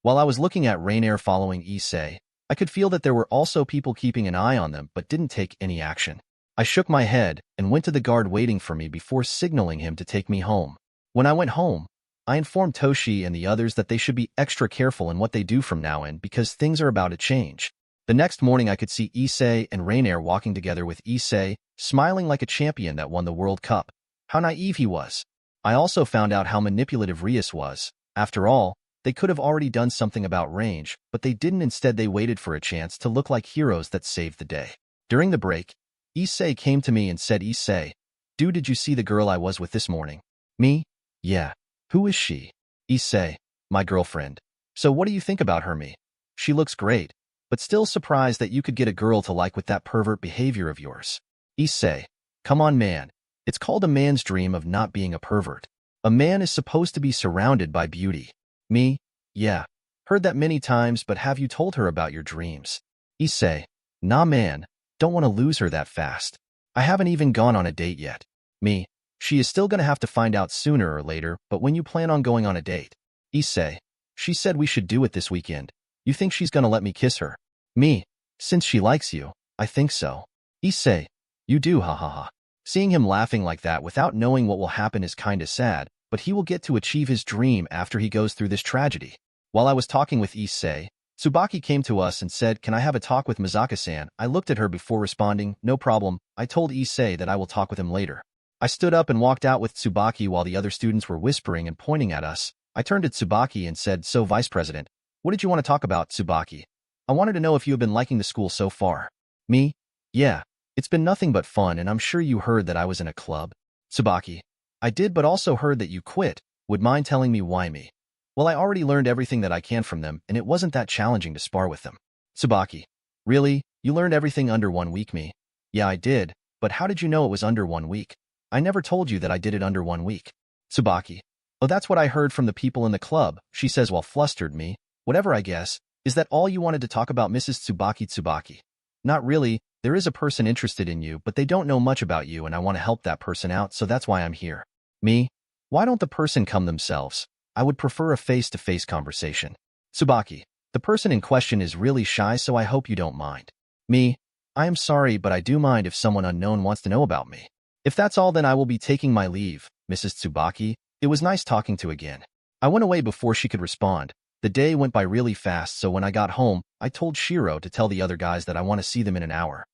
While I was looking at Rainair following Issei, I could feel that there were also people keeping an eye on them but didn't take any action. I shook my head and went to the guard waiting for me before signaling him to take me home. When I went home, I informed Toshi and the others that they should be extra careful in what they do from now on because things are about to change. The next morning I could see Issei and Rainair walking together, with Issei smiling like a champion that won the World Cup. How naive he was. I also found out how manipulative Rias was. After all, they could have already done something about range, but they didn't. Instead, they waited for a chance to look like heroes that saved the day. During the break, Issei came to me and said, Issei, dude, did you see the girl I was with this morning? Me? Yeah. Who is she? Issei, my girlfriend. So what do you think about her? Me? She looks great, but still surprised that you could get a girl to like with that pervert behavior of yours. Issei, come on man. It's called a man's dream of not being a pervert. A man is supposed to be surrounded by beauty. Me? Yeah. Heard that many times, but have you told her about your dreams? Issei, nah man. Don't want to lose her that fast. I haven't even gone on a date yet. Me? She is still gonna have to find out sooner or later, but when you plan on going on a date? Issei, she said we should do it this weekend. You think she's gonna let me kiss her? Me. Since she likes you, I think so. Issei. You do, ha ha ha. Seeing him laughing like that without knowing what will happen is kinda sad, but he will get to achieve his dream after he goes through this tragedy. While I was talking with Issei, Tsubaki came to us and said, "Can I have a talk with Mizaka-san?" I looked at her before responding, "No problem." I told Issei that I will talk with him later. I stood up and walked out with Tsubaki while the other students were whispering and pointing at us. I turned to Tsubaki and said, "So, Vice President, what did you want to talk about, Tsubaki? I wanted to know if you have been liking the school so far." Me? Yeah. It's been nothing but fun, and I'm sure you heard that I was in a club. Tsubaki. I did, but also heard that you quit. Would mind telling me why? Me? Well, I already learned everything that I can from them, and it wasn't that challenging to spar with them. Tsubaki. Really? You learned everything under 1 week? Me? Yeah, I did, but how did you know it was under 1 week? I never told you that I did it under 1 week. Tsubaki. Oh, that's what I heard from the people in the club, she says while flustered. Me? Whatever, I guess. Is that all you wanted to talk about, Mrs. Tsubaki? Tsubaki. Not really. There is a person interested in you, but they don't know much about you, and I want to help that person out, so that's why I'm here. Me? Why don't the person come themselves? I would prefer a face-to-face conversation. Tsubaki. The person in question is really shy, so I hope you don't mind. Me? I am sorry, but I do mind if someone unknown wants to know about me. If that's all, then I will be taking my leave, Mrs. Tsubaki. It was nice talking to again. I went away before she could respond. The day went by really fast, so when I got home, I told Shiro to tell the other guys that I want to see them in an hour.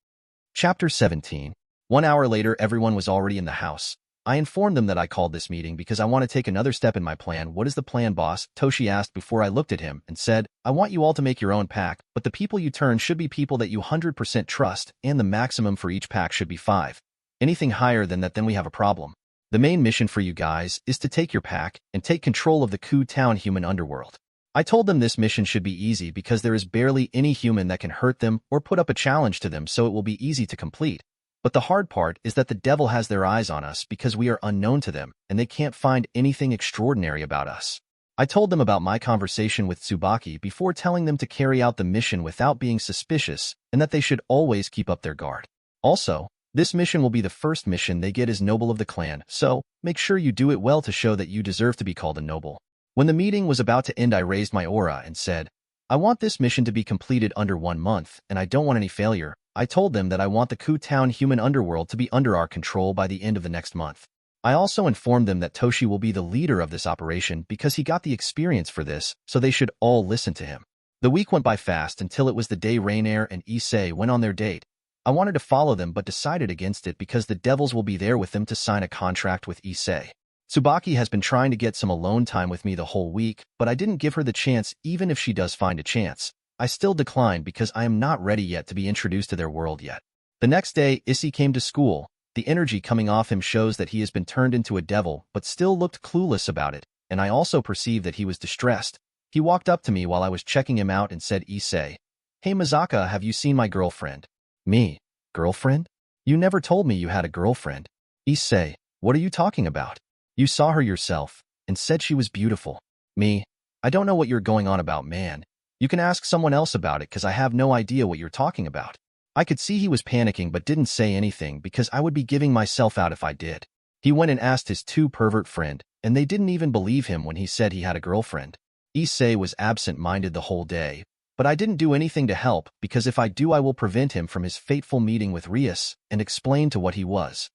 Chapter 17. 1 hour later, everyone was already in the house. I informed them that I called this meeting because I want to take another step in my plan. What is the plan, boss? Toshi asked before I looked at him and said, I want you all to make your own pack, but the people you turn should be people that you 100% trust, and the maximum for each pack should be 5. Anything higher than that, then we have a problem. The main mission for you guys is to take your pack and take control of the Ku Town human underworld. I told them this mission should be easy because there is barely any human that can hurt them or put up a challenge to them, so it will be easy to complete. But the hard part is that the devil has their eyes on us because we are unknown to them, and they can't find anything extraordinary about us. I told them about my conversation with Tsubaki before telling them to carry out the mission without being suspicious, and that they should always keep up their guard. Also, this mission will be the first mission they get as noble of the clan, so make sure you do it well to show that you deserve to be called a noble. When the meeting was about to end, I raised my aura and said, I want this mission to be completed under 1 month, and I don't want any failure. I told them that I want the Ku Town human underworld to be under our control by the end of the next month. I also informed them that Toshi will be the leader of this operation because he got the experience for this, so they should all listen to him. The week went by fast until it was the day Rainair and Issei went on their date. I wanted to follow them but decided against it because the devils will be there with them to sign a contract with Issei. Tsubaki has been trying to get some alone time with me the whole week, but I didn't give her the chance. Even if she does find a chance, I still declined because I am not ready yet to be introduced to their world yet. The next day, Issei came to school. The energy coming off him shows that he has been turned into a devil, but still looked clueless about it, and I also perceived that he was distressed. He walked up to me while I was checking him out and said, Issei, hey Mizaka, have you seen my girlfriend? Me? Girlfriend? You never told me you had a girlfriend. Issei, what are you talking about? You saw her yourself, and said she was beautiful. Me? I don't know what you're going on about, man. You can ask someone else about it because I have no idea what you're talking about. I could see he was panicking but didn't say anything because I would be giving myself out if I did. He went and asked his 2 pervert friend, and they didn't even believe him when he said he had a girlfriend. Issei was absent-minded the whole day, but I didn't do anything to help because if I do I will prevent him from his fateful meeting with Rias and explain to what he was.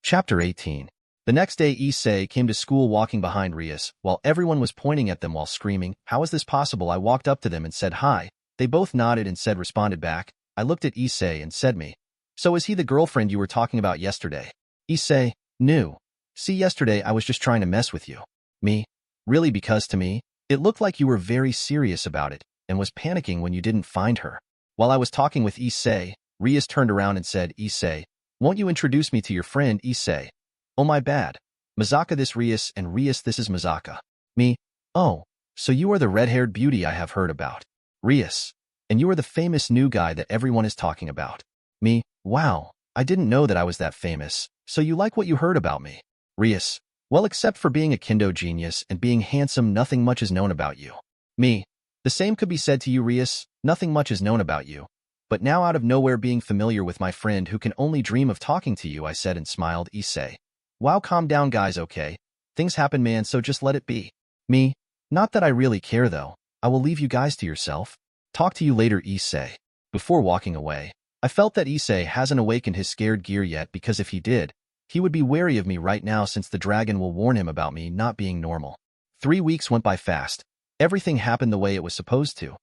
Chapter 18. The next day Issei came to school walking behind Rias, while everyone was pointing at them while screaming, how is this possible? I walked up to them and said hi. They both nodded and responded back. I looked at Issei and said me. So is he the girlfriend you were talking about yesterday? Issei, no. See, yesterday I was just trying to mess with you. Me? Really? Because to me, it looked like you were very serious about it and was panicking when you didn't find her. While I was talking with Issei, Rias turned around and said, Issei, won't you introduce me to your friend Issei? Oh my bad. Mizaka this Rias, and Rias this is Mizaka. Me? Oh, so you are the red-haired beauty I have heard about. Rias. And you are the famous new guy that everyone is talking about. Me? Wow, I didn't know that I was that famous. So you like what you heard about me? Rias. Well, except for being a kendo genius and being handsome, nothing much is known about you. Me? The same could be said to you, Rias. Nothing much is known about you. But now out of nowhere being familiar with my friend who can only dream of talking to you, I said and smiled. Issei. Wow, calm down guys, okay? Things happen, man, so just let it be. Me? Not that I really care though. I will leave you guys to yourself. Talk to you later, Issei. Before walking away, I felt that Issei hasn't awakened his scared gear yet because if he did, he would be wary of me right now since the dragon will warn him about me not being normal. 3 weeks went by fast. Everything happened the way it was supposed to.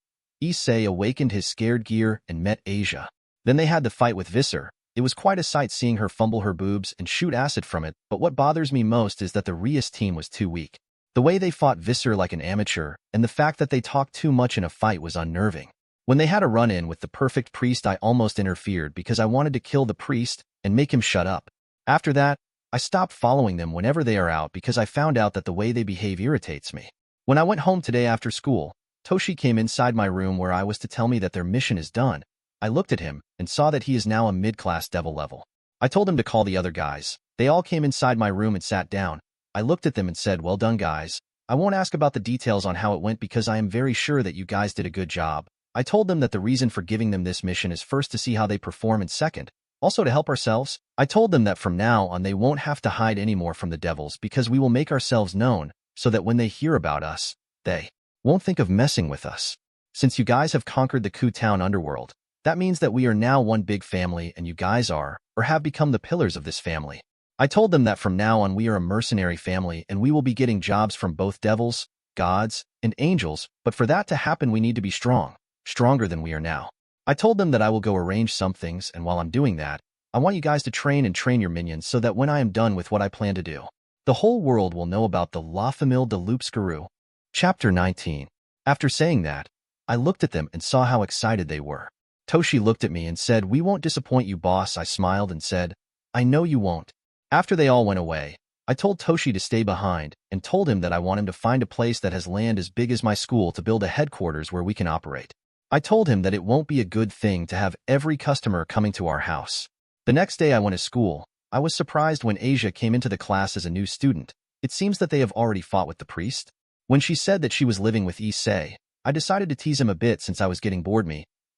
Issei awakened his scared gear and met Asia. Then they had the fight with Visser. It was quite a sight seeing her fumble her boobs and shoot acid from it, but what bothers me most is that the Rias team was too weak. The way they fought Visser like an amateur, and the fact that they talked too much in a fight was unnerving. When they had a run-in with the perfect priest, I almost interfered because I wanted to kill the priest and make him shut up. After that, I stopped following them whenever they are out because I found out that the way they behave irritates me. When I went home today after school, Toshi came inside my room where I was to tell me that their mission is done. I looked at him and saw that he is now a mid-class devil level. I told him to call the other guys. They all came inside my room and sat down. I looked at them and said, "Well done, guys. I won't ask about the details on how it went because I am very sure that you guys did a good job." I told them that the reason for giving them this mission is first to see how they perform and second, also to help ourselves. I told them that from now on they won't have to hide anymore from the devils because we will make ourselves known so that when they hear about us, they won't think of messing with us. Since you guys have conquered the Ku Town underworld, that means that we are now one big family and you guys are, or have become the pillars of this family. I told them that from now on we are a mercenary family and we will be getting jobs from both devils, gods, and angels, but for that to happen we need to be strong, stronger than we are now. I told them that I will go arrange some things, and while I'm doing that, I want you guys to train your minions so that when I am done with what I plan to do, the whole world will know about the La Famille de Loupskarou. Chapter 19. After saying that, I looked at them and saw how excited they were. Toshi looked at me and said, "We won't disappoint you, boss." I smiled and said, "I know you won't." After they all went away, I told Toshi to stay behind and told him that I want him to find a place that has land as big as my school to build a headquarters where we can operate. I told him that it won't be a good thing to have every customer coming to our house. The next day I went to school. I was surprised when Asia came into the class as a new student. It seems that they have already fought with the priest. When she said that she was living with Issei, I decided to tease him a bit since I was getting bored.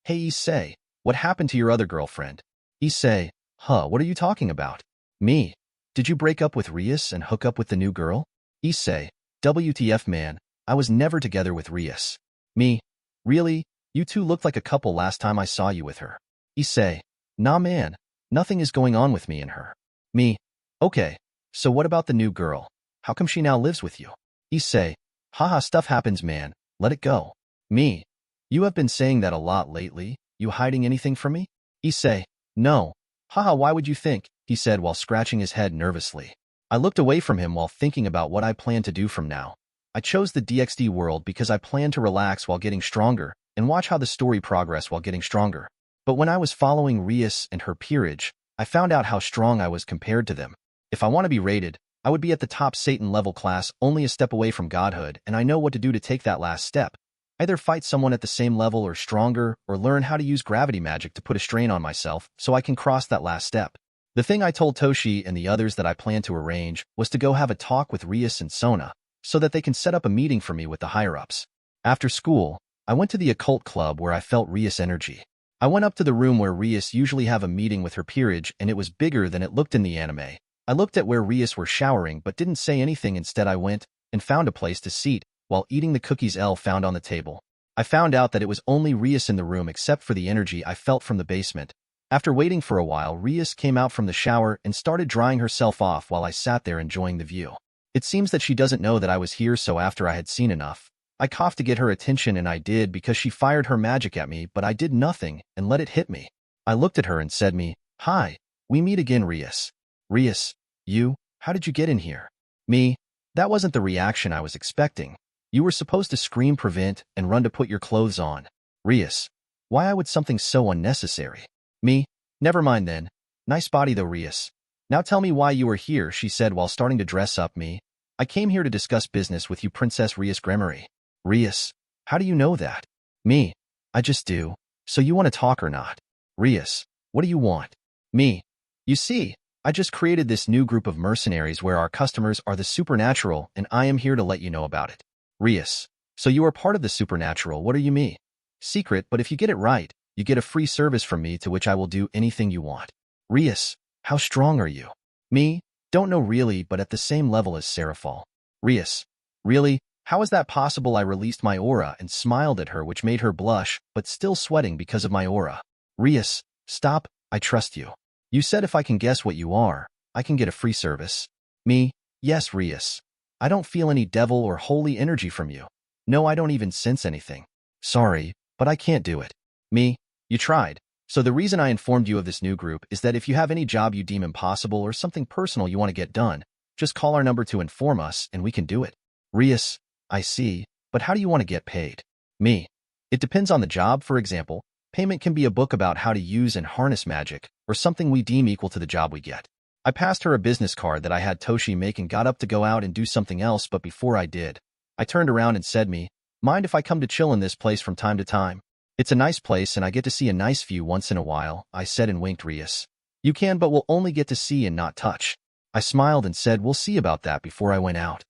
"Hey Issei, what happened to your other girlfriend?" Issei, what are you talking about? Me, did you break up with Rias and hook up with the new girl? Issei, WTF man, I was never together with Rias. Me, really? You two looked like a couple last time I saw you with her. Issei, nah man, nothing is going on with me and her. Me, okay, so what about the new girl? How come she now lives with you? Issei, haha, stuff happens man, let it go. Me, you have been saying that a lot lately. You hiding anything from me? Issei, no. Haha, why would you think? He said while scratching his head nervously. I looked away from him while thinking about what I plan to do from now. I chose the DxD world because I plan to relax while getting stronger and watch how the story progress while getting stronger. But when I was following Rias and her peerage, I found out how strong I was compared to them. If I want to be rated, I would be at the top Satan level class, only a step away from godhood, and I know what to do to take that last step. Either fight someone at the same level or stronger, or learn how to use gravity magic to put a strain on myself so I can cross that last step. The thing I told Toshi and the others that I planned to arrange was to go have a talk with Rias and Sona, so that they can set up a meeting for me with the higher-ups. After school, I went to the occult club where I felt Rias' energy. I went up to the room where Rias usually have a meeting with her peerage, and it was bigger than it looked in the anime. I looked at where Rias were showering but didn't say anything. Instead I went and found a place to seat while eating the cookies Elle found on the table. I found out that it was only Rias in the room except for the energy I felt from the basement. After waiting for a while, Rias came out from the shower and started drying herself off while I sat there enjoying the view. It seems that she doesn't know that I was here, so after I had seen enough, I coughed to get her attention, and I did because she fired her magic at me, but I did nothing and let it hit me. I looked at her and said "Hi, we meet again, Rias." Rias, you? How did you get in here? Me? That wasn't the reaction I was expecting. You were supposed to scream, prevent, and run to put your clothes on. Rias, why would something so unnecessary? Me? Never mind then. Nice body though, Rias. Now tell me why you are here, she said while starting to dress up. Me? I came here to discuss business with you, Princess Rias Gremory. Rias, how do you know that? Me? I just do. So you want to talk or not? Rias, what do you want? Me? You see, I just created this new group of mercenaries where our customers are the supernatural, and I am here to let you know about it. Rias, so you are part of the supernatural. What are you? Me? Secret, but if you get it right, you get a free service from me to which I will do anything you want. Rias, how strong are you? Me? Don't know really, but at the same level as Seraphal. Rias, really? How is that possible? I released my aura and smiled at her, which made her blush, but still sweating because of my aura. Rias, stop, I trust you. You said if I can guess what you are, I can get a free service. Me, yes, Rias. I don't feel any devil or holy energy from you. No, I don't even sense anything. Sorry, but I can't do it. Me, you tried. So the reason I informed you of this new group is that if you have any job you deem impossible or something personal you want to get done, just call our number to inform us and we can do it. Rias, I see, but how do you want to get paid? Me, it depends on the job. For example, payment can be a book about how to use and harness magic, or something we deem equal to the job we get. I passed her a business card that I had Toshi make and got up to go out and do something else, but before I did, I turned around and said, me, mind if I come to chill in this place from time to time? It's a nice place and I get to see a nice view once in a while, I said and winked Rias. You can, but we'll only get to see and not touch. I smiled and said, we'll see about that before I went out.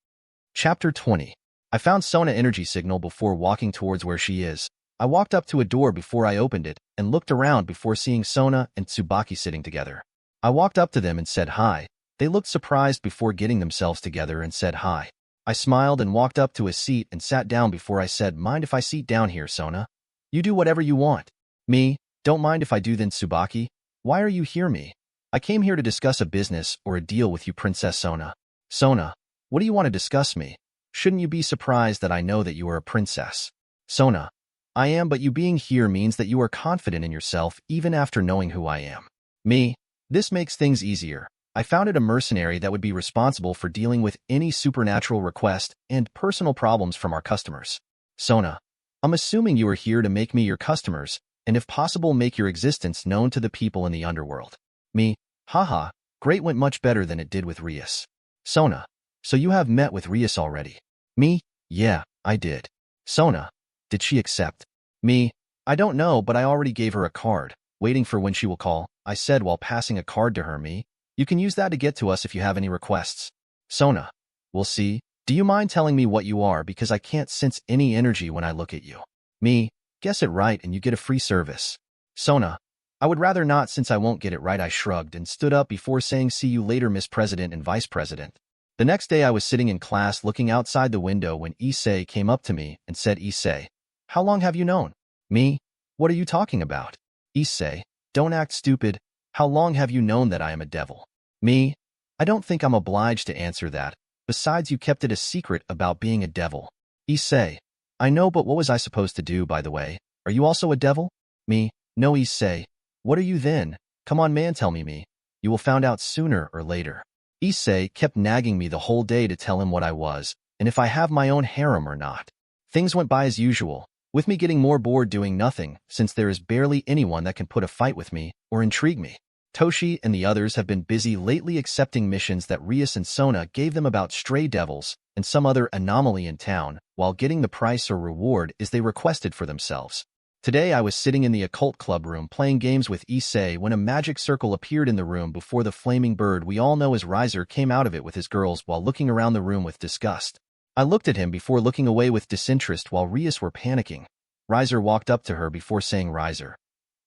Chapter 20. I found Sona energy signal before walking towards where she is. I walked up to a door before I opened it and looked around before seeing Sona and Tsubaki sitting together. I walked up to them and said hi. They looked surprised before getting themselves together and said hi. I smiled and walked up to a seat and sat down before I said, mind if I sit down here, Sona? You do whatever you want. Me, don't mind if I do then, Tsubaki. Why are you here, me? I came here to discuss a business or a deal with you, Princess Sona. Sona, what do you want to discuss, me? Shouldn't you be surprised that I know that you are a princess? Sona, I am, but you being here means that you are confident in yourself even after knowing who I am. Me, this makes things easier. I founded a mercenary that would be responsible for dealing with any supernatural request and personal problems from our customers. Sona, I'm assuming you are here to make me your customers, and if possible make your existence known to the people in the underworld. Me, haha, great, went much better than it did with Rias. Sona, so you have met with Rias already? Me, yeah, I did. Sona, did she accept? Me, I don't know, but I already gave her a card, waiting for when she will call, I said while passing a card to her. Me, you can use that to get to us if you have any requests. Sona, we'll see. Do you mind telling me what you are, because I can't sense any energy when I look at you? Me, guess it right and you get a free service. Sona, I would rather not since I won't get it right. I shrugged and stood up before saying, see you later, Miss President and Vice President. The next day I was sitting in class looking outside the window when Issei came up to me and said, Issei, how long have you known? Me, what are you talking about? Issei, don't act stupid. How long have you known that I am a devil? Me, I don't think I'm obliged to answer that. Besides, you kept it a secret about being a devil. Issei, I know, but what was I supposed to do, by the way? Are you also a devil? Me, no, Issei. What are you then? Come on, man, tell me. You will find out sooner or later. Issei kept nagging me the whole day to tell him what I was, and if I have my own harem or not. Things went by as usual, with me getting more bored doing nothing, since there is barely anyone that can put a fight with me or intrigue me. Toshi and the others have been busy lately accepting missions that Rias and Sona gave them about stray devils and some other anomaly in town, while getting the price or reward is they requested for themselves. Today I was sitting in the occult club room playing games with Issei when a magic circle appeared in the room before the flaming bird we all know as Riser came out of it with his girls while looking around the room with disgust. I looked at him before looking away with disinterest while Rias were panicking. Riser walked up to her before saying, Riser,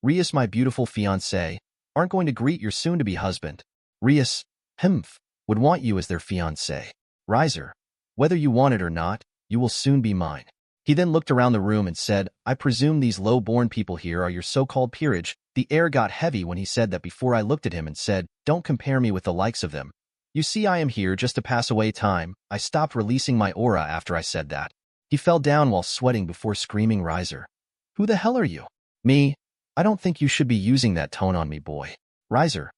Rias, my beautiful fiancé, aren't going to greet your soon-to-be husband. Rias, would want you as their fiancé. Riser, whether you want it or not, you will soon be mine. He then looked around the room and said, I presume these low-born people here are your so-called peerage. The air got heavy when he said that before I looked at him and said, don't compare me with the likes of them. You see, I am here just to pass away time. I stopped releasing my aura after I said that. He fell down while sweating before screaming, Riser, who the hell are you? Me, I don't think you should be using that tone on me, boy. Riser,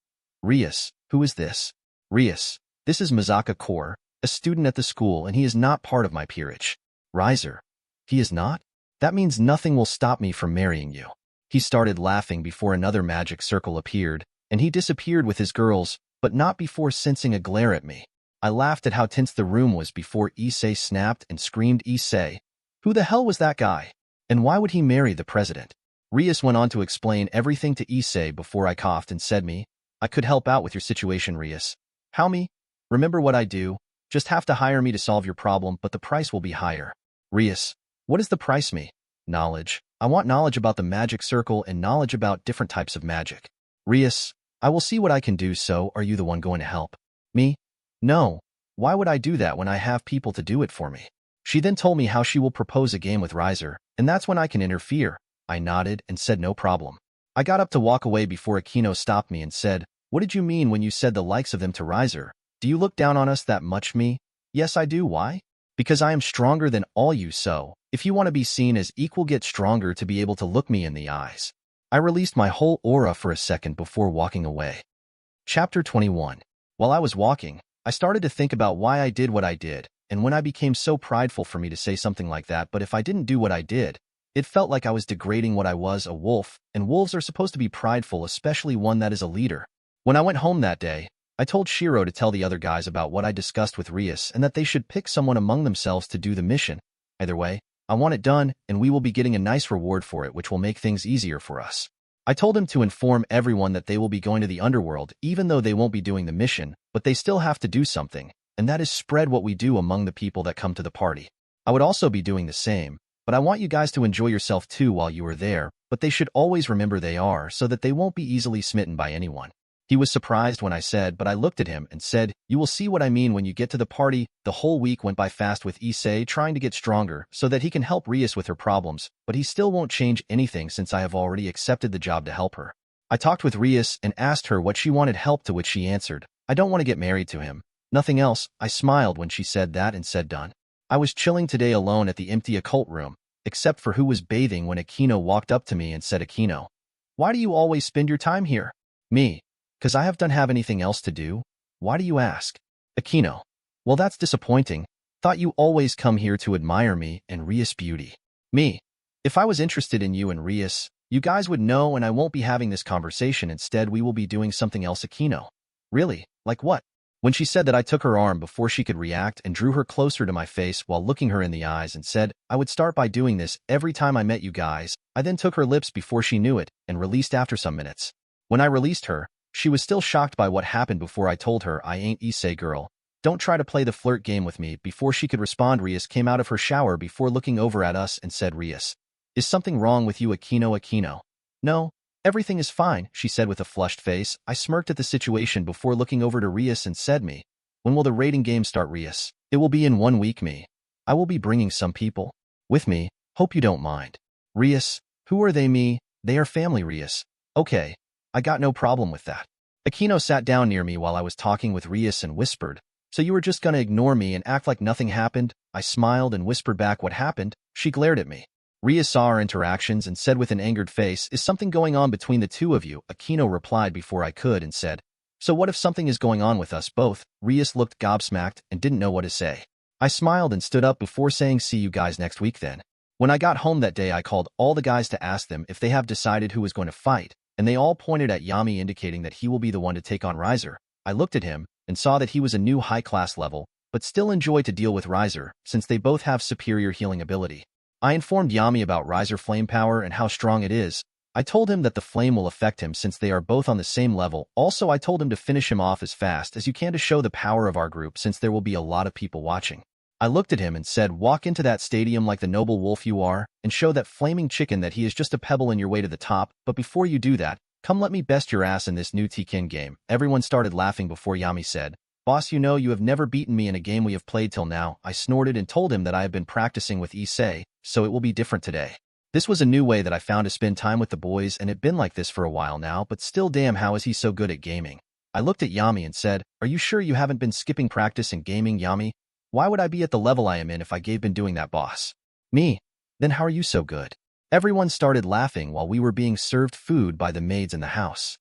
Rias, who is this? Rias, this is Mazaka Core, a student at the school, and he is not part of my peerage. Riser, he is not? That means nothing will stop me from marrying you. He started laughing before another magic circle appeared, and he disappeared with his girls, but not before sensing a glare at me. I laughed at how tense the room was before Issei snapped and screamed, Issei, who the hell was that guy? And why would he marry the president? Rias went on to explain everything to Issei before I coughed and said, me, I could help out with your situation, Rias. How, me? Remember what I do? Just have to hire me to solve your problem, but the price will be higher. Rias, what is the price, me? Knowledge. I want knowledge about the magic circle and knowledge about different types of magic. Rias, I will see what I can do. So, are you the one going to help? Me? No. Why would I do that when I have people to do it for me? She then told me how she will propose a game with Riser, and that's when I can interfere. I nodded and said no problem. I got up to walk away before Akino stopped me and said, "What did you mean when you said the likes of them to Riser? Do you look down on us that much, me?" "Yes, I do. Why?" "Because I am stronger than all you, so if you want to be seen as equal, get stronger to be able to look me in the eyes." I released my whole aura for a second before walking away. Chapter 21. While I was walking, I started to think about why I did what I did, and when I became so prideful for me to say something like that, but if I didn't do what I did, it felt like I was degrading what I was, a wolf, and wolves are supposed to be prideful, especially one that is a leader. When I went home that day, I told Shiro to tell the other guys about what I discussed with Rias and that they should pick someone among themselves to do the mission. Either way, I want it done, and we will be getting a nice reward for it, which will make things easier for us. I told him to inform everyone that they will be going to the underworld, even though they won't be doing the mission, but they still have to do something, and that is spread what we do among the people that come to the party. I would also be doing the same, but I want you guys to enjoy yourself too while you are there, but they should always remember they are so that they won't be easily smitten by anyone. He was surprised when I said, but I looked at him and said, "You will see what I mean when you get to the party." The whole week went by fast with Issei trying to get stronger so that he can help Rias with her problems, but he still won't change anything since I have already accepted the job to help her. I talked with Rias and asked her what she wanted help, to which she answered, "I don't want to get married to him." Nothing else. I smiled when she said that and said done. I was chilling today alone at the empty occult room, except for who was bathing, when Akino walked up to me and said, "Akino, why do you always spend your time here?" Me. "'Cause I don't have anything else to do." "Why do you ask?" Akino. "Well, that's disappointing. Thought you always come here to admire me and Rias' beauty." Me. "If I was interested in you and Rias, you guys would know, and I won't be having this conversation. Instead, we will be doing something else." Akino. "Really? Like what?" When she said that, I took her arm before she could react and drew her closer to my face while looking her in the eyes and said, "I would start by doing this every time I met you guys." I then took her lips before she knew it and released after some minutes. When I released her, she was still shocked by what happened before I told her, "I ain't Issei girl. Don't try to play the flirt game with me." Before she could respond, Rias came out of her shower before looking over at us and said, "Rias, is something wrong with you?" Akino. Akino. "No, everything is fine," she said with a flushed face. I smirked at the situation before looking over to Rias and said, "Me, when will the raiding game start?" Rias. "It will be in 1 week, me. I will be bringing some people with me. Hope you don't mind." Rias. "Who are they?" Me. "They are family." Rias. "Okay. I got no problem with that." Akino sat down near me while I was talking with Rias and whispered, "So you were just gonna ignore me and act like nothing happened?" I smiled and whispered back, "What happened?" She glared at me. Rias saw our interactions and said with an angered face, "Is something going on between the two of you?" Akino replied before I could and said, "So what if something is going on with us both?" Rias looked gobsmacked and didn't know what to say. I smiled and stood up before saying, "See you guys next week then." When I got home that day, I called all the guys to ask them if they have decided who was going to fight, and they all pointed at Yami, indicating that he will be the one to take on Riser. I looked at him and saw that he was a new high-class level, but still enjoyed to deal with Riser since they both have superior healing ability. I informed Yami about Riser flame power and how strong it is. I told him that the flame will affect him since they are both on the same level. Also, I told him to finish him off as fast as you can to show the power of our group since there will be a lot of people watching. I looked at him and said, "Walk into that stadium like the noble wolf you are, and show that flaming chicken that he is just a pebble in your way to the top. But before you do that, come let me best your ass in this new Tekken game." Everyone started laughing before Yami said, "Boss, you know you have never beaten me in a game we have played till now." I snorted and told him that I have been practicing with Issei, so it will be different today. This was a new way that I found to spend time with the boys, and it been like this for a while now, but still, damn, how is he so good at gaming? I looked at Yami and said, "Are you sure you haven't been skipping practice in gaming, Yami? Why would I be at the level I am in if I been doing that, boss?" Me. "Then how are you so good?" Everyone started laughing while we were being served food by the maids in the house.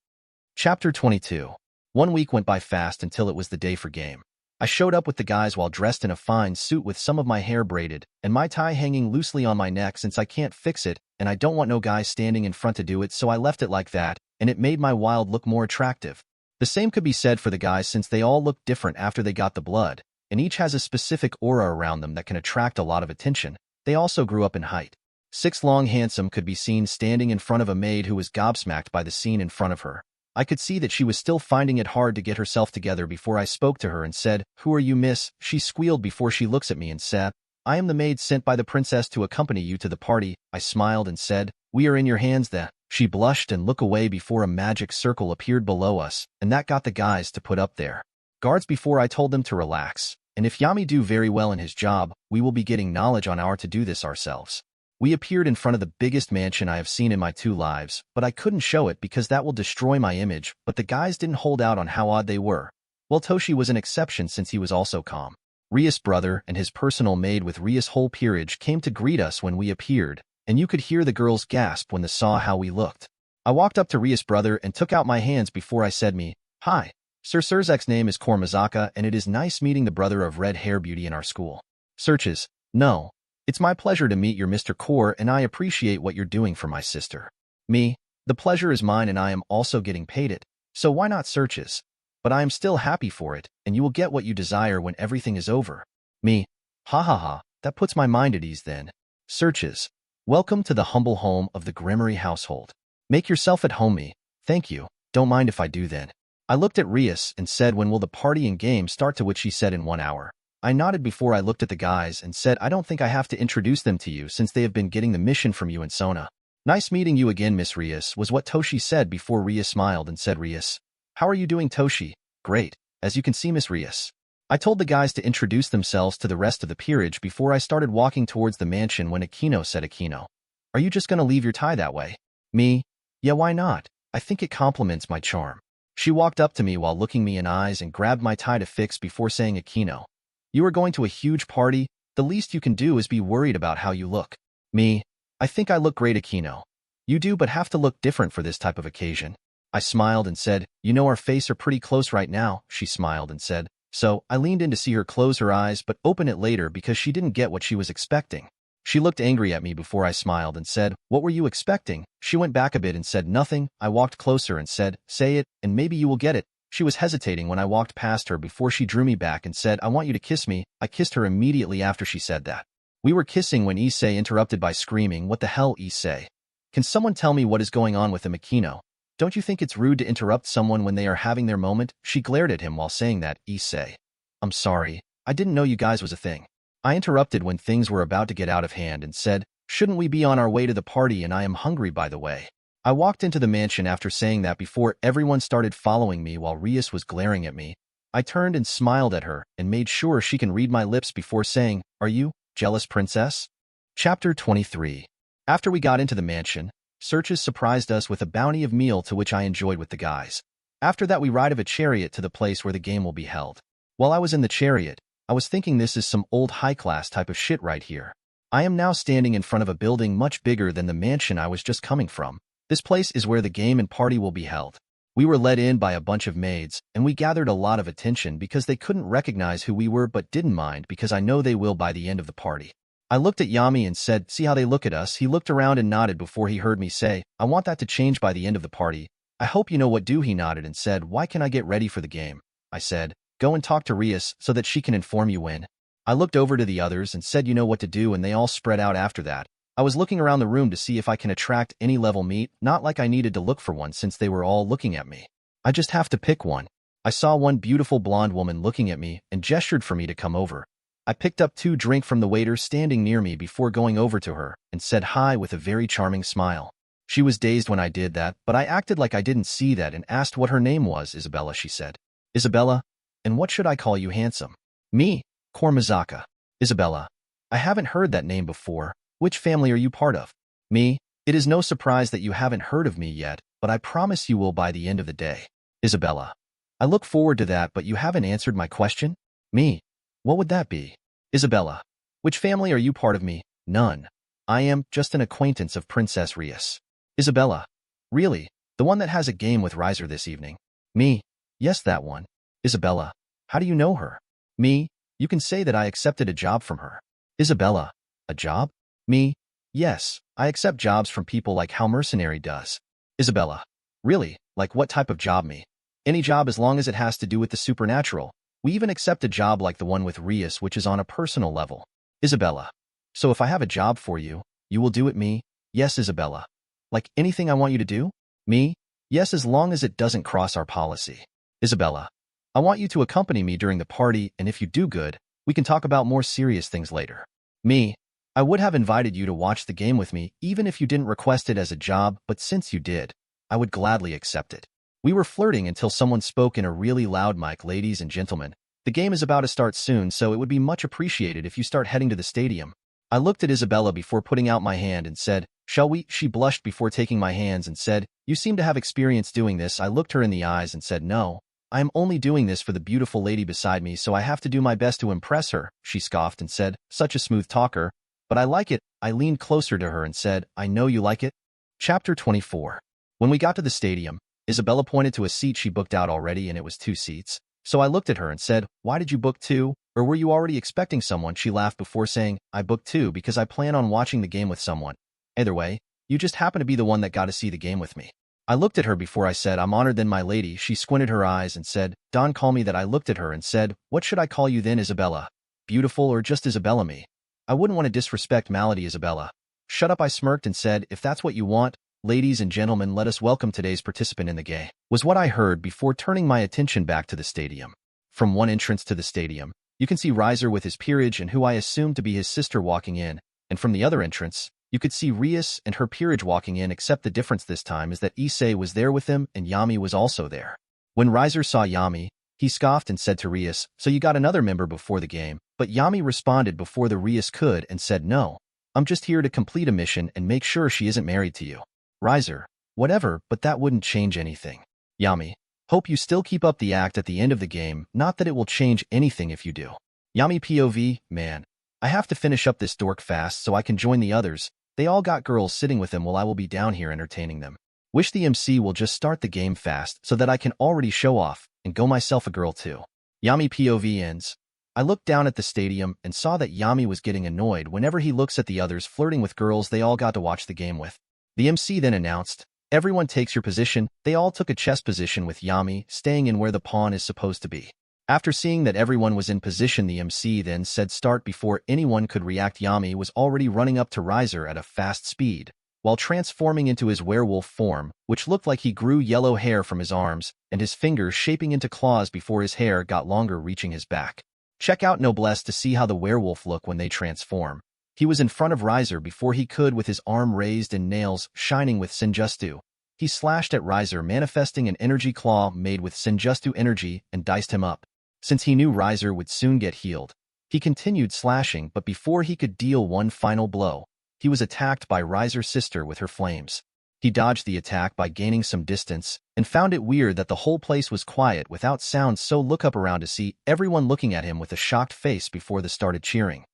Chapter 22. 1 week went by fast until it was the day for game. I showed up with the guys while dressed in a fine suit with some of my hair braided and my tie hanging loosely on my neck since I can't fix it and I don't want no guy standing in front to do it, so I left it like that, and it made my wild look more attractive. The same could be said for the guys since they all looked different after they got the blood, and each has a specific aura around them that can attract a lot of attention. They also grew up in height. 6 Long Handsome could be seen standing in front of a maid who was gobsmacked by the scene in front of her. I could see that she was still finding it hard to get herself together before I spoke to her and said, "Who are you, miss?" She squealed before she looks at me and said, "I am the maid sent by the princess to accompany you to the party." I smiled and said, "We are in your hands then." She blushed and looked away before a magic circle appeared below us, and that got the guys to put up their guards before I told them to relax. and if Yami do very well in his job, we will be getting knowledge on our to do this ourselves. We appeared in front of the biggest mansion I have seen in my 2 lives, but I couldn't show it because that will destroy my image, but the guys didn't hold out on how odd they were. Well, Toshi was an exception since he was also calm. Rias' brother and his personal maid with Rias' whole peerage came to greet us when we appeared, and you could hear the girls gasp when they saw how we looked. I walked up to Rias' brother and took out my hands before I said me, "Hi, Sir Surzek's name is Kormazaka, and it is nice meeting the brother of red hair beauty in our school." Searches, "No. It's my pleasure to meet your Mr. Kor, and I appreciate what you're doing for my sister." Me, "The pleasure is mine and I am also getting paid it, so why not Searches? But I am still happy for it, and you will get what you desire when everything is over." Me, "Ha ha ha, that puts my mind at ease then." Searches, "Welcome to the humble home of the Grimmery household. Make yourself at home. Me, "Thank you, don't mind if I do then." I looked at Rias and said, "When will the party and game start?" To which she said, "In 1 hour." I nodded before I looked at the guys and said, "I don't think I have to introduce them to you since they have been getting the mission from you and Sona." "Nice meeting you again, Miss Rias," was what Toshi said before Rias smiled and said, "Rias, how are you doing, Toshi?" "Great, as you can see, Miss Rias." I told the guys to introduce themselves to the rest of the peerage before I started walking towards the mansion when Akino said, "Akino, are you just going to leave your tie that way?" Me, "Yeah, why not? I think it complements my charm." She walked up to me while looking me in eyes and grabbed my tie to fix before saying, "Akino, you are going to a huge party. The least you can do is be worried about how you look." Me, "I think I look great, Akino." "You do, but have to look different for this type of occasion." I smiled and said, "You know our faces are pretty close right now." She smiled and said, "So." I leaned in to see her close her eyes but open it later because she didn't get what she was expecting. She looked angry at me before I smiled and said, "What were you expecting?" She went back a bit and said, "Nothing." I walked closer and said, "Say it, and maybe you will get it." She was hesitating when I walked past her before she drew me back and said, "I want you to kiss me." I kissed her immediately after she said that. We were kissing when Issei interrupted by screaming, "What the hell, Issei? Can someone tell me what is going on with him, Akino? Don't you think it's rude to interrupt someone when they are having their moment?" She glared at him while saying that. Issei, "I'm sorry. I didn't know you guys was a thing." I interrupted when things were about to get out of hand and said, "Shouldn't we be on our way to the party, and I am hungry by the way." I walked into the mansion after saying that before everyone started following me while Rias was glaring at me. I turned and smiled at her and made sure she can read my lips before saying, "Are you jealous, princess?" Chapter 23. After we got into the mansion, Searches surprised us with a bounty of meal to which I enjoyed with the guys. After that we ride of a chariot to the place where the game will be held. While I was in the chariot, I was thinking this is some old high-class type of shit right here. I am now standing in front of a building much bigger than the mansion I was just coming from. This place is where the game and party will be held. We were let in by a bunch of maids, and we gathered a lot of attention because they couldn't recognize who we were but didn't mind because I know they will by the end of the party. I looked at Yami and said, "See how they look at us?" He looked around and nodded before he heard me say, "I want that to change by the end of the party. I hope you know what do." He nodded and said, "Why can I get ready for the game?" I said, "Go and talk to Rias so that she can inform you when." I looked over to the others and said, "You know what to do," and they all spread out after that. I was looking around the room to see if I can attract any level meat, not like I needed to look for one since they were all looking at me. I just have to pick one. I saw one beautiful blonde woman looking at me and gestured for me to come over. I picked up 2 drinks from the waiter standing near me before going over to her and said hi with a very charming smile. She was dazed when I did that, but I acted like I didn't see that and asked what her name was. "Isabella," she said. "Isabella? And what should I call you, handsome?" Me, Kormazaka. "Isabella, I haven't heard that name before. Which family are you part of?" Me, "It is no surprise that you haven't heard of me yet, but I promise you will by the end of the day." Isabella, "I look forward to that, but you haven't answered my question." Me, "What would that be?" Isabella, "Which family are you part of?" Me, "None. I am just an acquaintance of Princess Rias." Isabella, "Really? The one that has a game with Riser this evening?" Me, "Yes, that one." Isabella, "How do you know her?" Me, "You can say that I accepted a job from her." Isabella, "A job?" Me, "Yes, I accept jobs from people like how Mercenary does." Isabella, "Really? Like what type of job?" Me, "Any job as long as it has to do with the supernatural. We even accept a job like the one with Rias which is on a personal level." Isabella, "So if I have a job for you, you will do it?" Me, "Yes." Isabella, "Like anything I want you to do?" Me, "Yes, as long as it doesn't cross our policy." Isabella, "I want you to accompany me during the party, and if you do good, we can talk about more serious things later." Me, "I would have invited you to watch the game with me even if you didn't request it as a job, but since you did, I would gladly accept it." We were flirting until someone spoke in a really loud mic, "Ladies and gentlemen, The game is about to start soon, so it would be much appreciated if you start heading to the stadium. I looked at Isabella before putting out my hand and said, shall we? She blushed before taking my hands and said, you seem to have experience doing this. I looked her in the eyes and said, no. I am only doing this for the beautiful lady beside me, so I have to do my best to impress her. She scoffed and said, such a smooth talker. But I like it. I leaned closer to her and said, I know you like it. Chapter 24. When we got to the stadium, Isabella pointed to a seat she booked out already, and it was 2 seats. So I looked at her and said, why did you book 2? Or were you already expecting someone? She laughed before saying, I booked 2 because I plan on watching the game with someone. Either way, you just happen to be the one that got to see the game with me. I looked at her before I said, I'm honored then, my lady. She squinted her eyes and said, Don, call me that. I looked at her and said, what should I call you then, Isabella? Beautiful or just Isabella me? I wouldn't want to disrespect Malady, Isabella. Shut up, I smirked and said, if that's what you want. Ladies and gentlemen, let us welcome today's participant in the game, was what I heard before turning my attention back to the stadium. From one entrance to the stadium, you can see Riser with his peerage and who I assumed to be his sister walking in, and from the other entrance, you could see Rias and her peerage walking in, except the difference this time is that Issei was there with them and Yami was also there. When Riser saw Yami, he scoffed and said to Rias, so you got another member before the game, but Yami responded before the Rias could and said, no, I'm just here to complete a mission and make sure she isn't married to you. Riser, whatever, but that wouldn't change anything. Yami, hope you still keep up the act at the end of the game, not that it will change anything if you do. Yami POV, man, I have to finish up this dork fast so I can join the others. They all got girls sitting with them while I will be down here entertaining them. Wish the MC will just start the game fast so that I can already show off and go myself a girl too. Yami POV ends. I looked down at the stadium and saw that Yami was getting annoyed whenever he looks at the others flirting with girls they all got to watch the game with. The MC then announced, everyone takes your position. They all took a chess position with Yami staying in where the pawn is supposed to be. After seeing that everyone was in position, the MC then said start. Before anyone could react, Yami was already running up to Riser at a fast speed, while transforming into his werewolf form, which looked like he grew yellow hair from his arms and his fingers shaping into claws before his hair got longer reaching his back. Check out Noblesse to see how the werewolf look when they transform. He was in front of Riser before he could with his arm raised and nails shining with Senjutsu. He slashed at Riser, manifesting an energy claw made with Senjutsu energy and diced him up. Since he knew Riser would soon get healed, he continued slashing, but before he could deal one final blow, he was attacked by Riser's sister with her flames. He dodged the attack by gaining some distance and found it weird that the whole place was quiet without sound, so look up around to see everyone looking at him with a shocked face before they started cheering.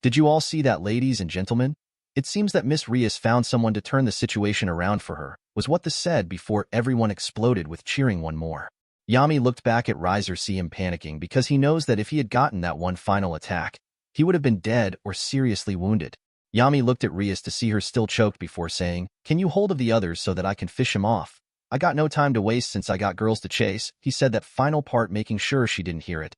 Did you all see that, ladies and gentlemen? It seems that Miss Rias found someone to turn the situation around for her, was what this said before everyone exploded with cheering one more. Yami looked back at Riser, see him panicking because he knows that if he had gotten that one final attack, he would have been dead or seriously wounded. Yami looked at Rias to see her still choked before saying, can you hold of the others so that I can fish him off? I got no time to waste since I got girls to chase. He said that final part making sure she didn't hear it.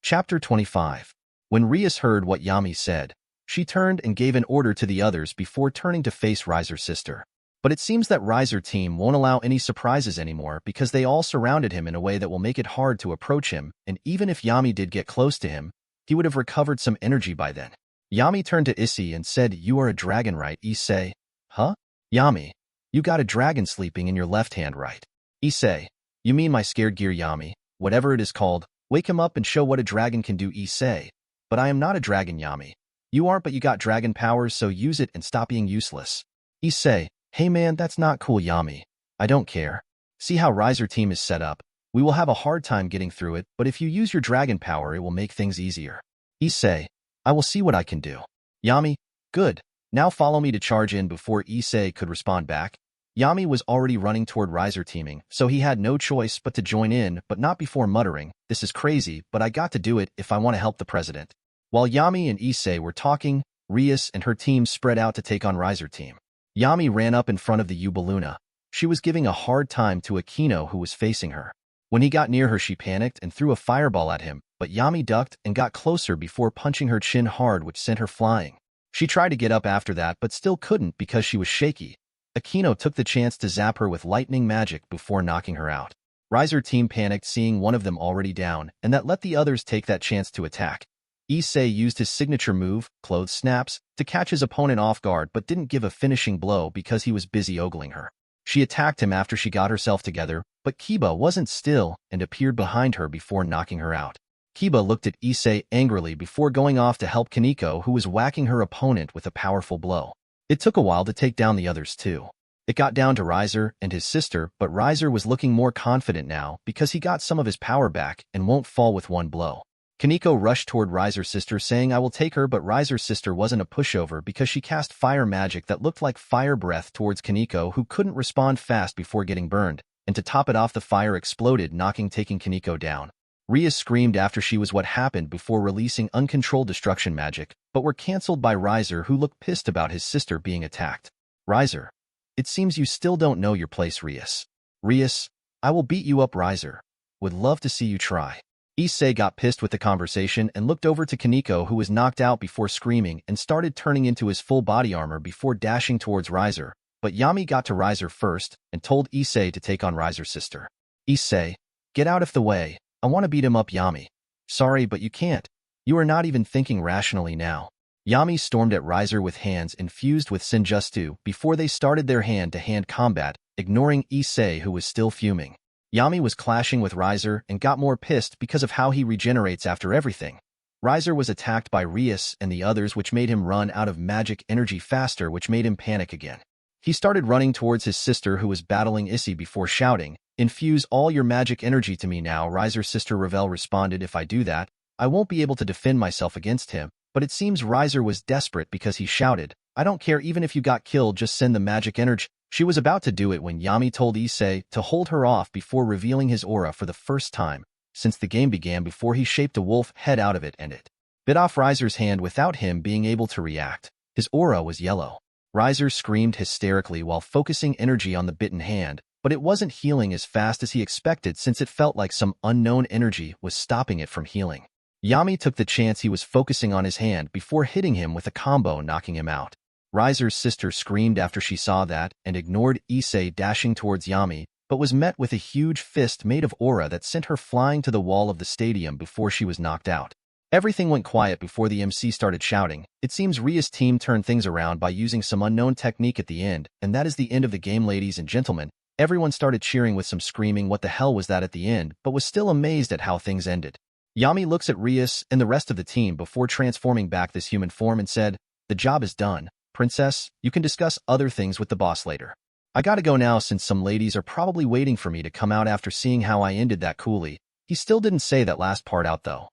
Chapter 25. When Rias heard what Yami said, she turned and gave an order to the others before turning to face Riser's sister. But it seems that Riser team won't allow any surprises anymore because they all surrounded him in a way that will make it hard to approach him, and even if Yami did get close to him, he would have recovered some energy by then. Yami turned to Issei and said, you are a dragon, right? Issei, huh? Yami, you got a dragon sleeping in your left hand, right? Issei, you mean my scared gear, Yami, whatever it is called, wake him up and show what a dragon can do. Issei, but I am not a dragon, Yami. You aren't, but you got dragon powers, so use it and stop being useless. Issei, hey man, that's not cool, Yami. I don't care. See how Riser team is set up. We will have a hard time getting through it, but if you use your dragon power, it will make things easier. Issei, I will see what I can do. Yami, good. Now follow me to charge in. Before Issei could respond back, Yami was already running toward Riser teaming, so he had no choice but to join in, but not before muttering, this is crazy, but I got to do it if I want to help the president. While Yami and Issei were talking, Rias and her team spread out to take on Riser team. Yami ran up in front of the Ubeluna. She was giving a hard time to Akino, who was facing her. When he got near her, she panicked and threw a fireball at him, but Yami ducked and got closer before punching her chin hard, which sent her flying. She tried to get up after that, but still couldn't because she was shaky. Akino took the chance to zap her with lightning magic before knocking her out. Riser team panicked seeing one of them already down, and that let the others take that chance to attack. Issei used his signature move, Clothes Snaps, to catch his opponent off guard but didn't give a finishing blow because he was busy ogling her. She attacked him after she got herself together, but Kiba wasn't still and appeared behind her before knocking her out. Kiba looked at Issei angrily before going off to help Kaneko, who was whacking her opponent with a powerful blow. It took a while to take down the others too. It got down to Riser and his sister, but Riser was looking more confident now because he got some of his power back and won't fall with one blow. Kaneko rushed toward Riser's sister saying, "I will take her," but Riser's sister wasn't a pushover because she cast fire magic that looked like fire breath towards Kaneko, who couldn't respond fast before getting burned, and to top it off the fire exploded, taking Kaneko down. Rhea screamed after she was what happened before releasing uncontrolled destruction magic, but were cancelled by Riser, who looked pissed about his sister being attacked. Riser, it seems you still don't know your place, Rias. Rias, I will beat you up, Riser. Would love to see you try. Issei got pissed with the conversation and looked over to Kaneko, who was knocked out before screaming and started turning into his full body armor before dashing towards Riser, but Yami got to Riser first and told Issei to take on Riser's sister. Issei, get out of the way. I want to beat him up, Yami. Sorry, but you can't. You are not even thinking rationally now. Yami stormed at Riser with hands infused with Senjutsu before they started their hand-to-hand combat, ignoring Issei, who was still fuming. Yami was clashing with Riser and got more pissed because of how he regenerates after everything. Riser was attacked by Rias and the others, which made him run out of magic energy faster, which made him panic again. He started running towards his sister, who was battling Issei, before shouting, "Infuse all your magic energy to me now." Riser's sister Ravel responded, "If I do that, I won't be able to defend myself against him," but it seems Riser was desperate because he shouted, "I don't care even if you got killed, just send the magic energy." She was about to do it when Yami told Issei to hold her off before revealing his aura for the first time since the game began, before he shaped a wolf head out of it and it bit off Riser's hand without him being able to react. His aura was yellow. Riser screamed hysterically while focusing energy on the bitten hand, but it wasn't healing as fast as he expected since it felt like some unknown energy was stopping it from healing. Yami took the chance he was focusing on his hand before hitting him with a combo, knocking him out. Riser's sister screamed after she saw that and ignored Issei dashing towards Yami, but was met with a huge fist made of aura that sent her flying to the wall of the stadium before she was knocked out. Everything went quiet before the MC started shouting. It seems Ria's team turned things around by using some unknown technique at the end, and that is the end of the game, ladies and gentlemen. Everyone started cheering with some screaming "What the hell was that?" at the end, but was still amazed at how things ended. Yami looks at Rias and the rest of the team before transforming back this human form and said, "The job is done. Princess, you can discuss other things with the boss later. I gotta go now since some ladies are probably waiting for me to come out after seeing how I ended that coolly." He still didn't say that last part out though.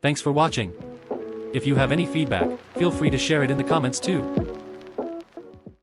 Thanks for watching. If you have any feedback, feel free to share it in the comments too.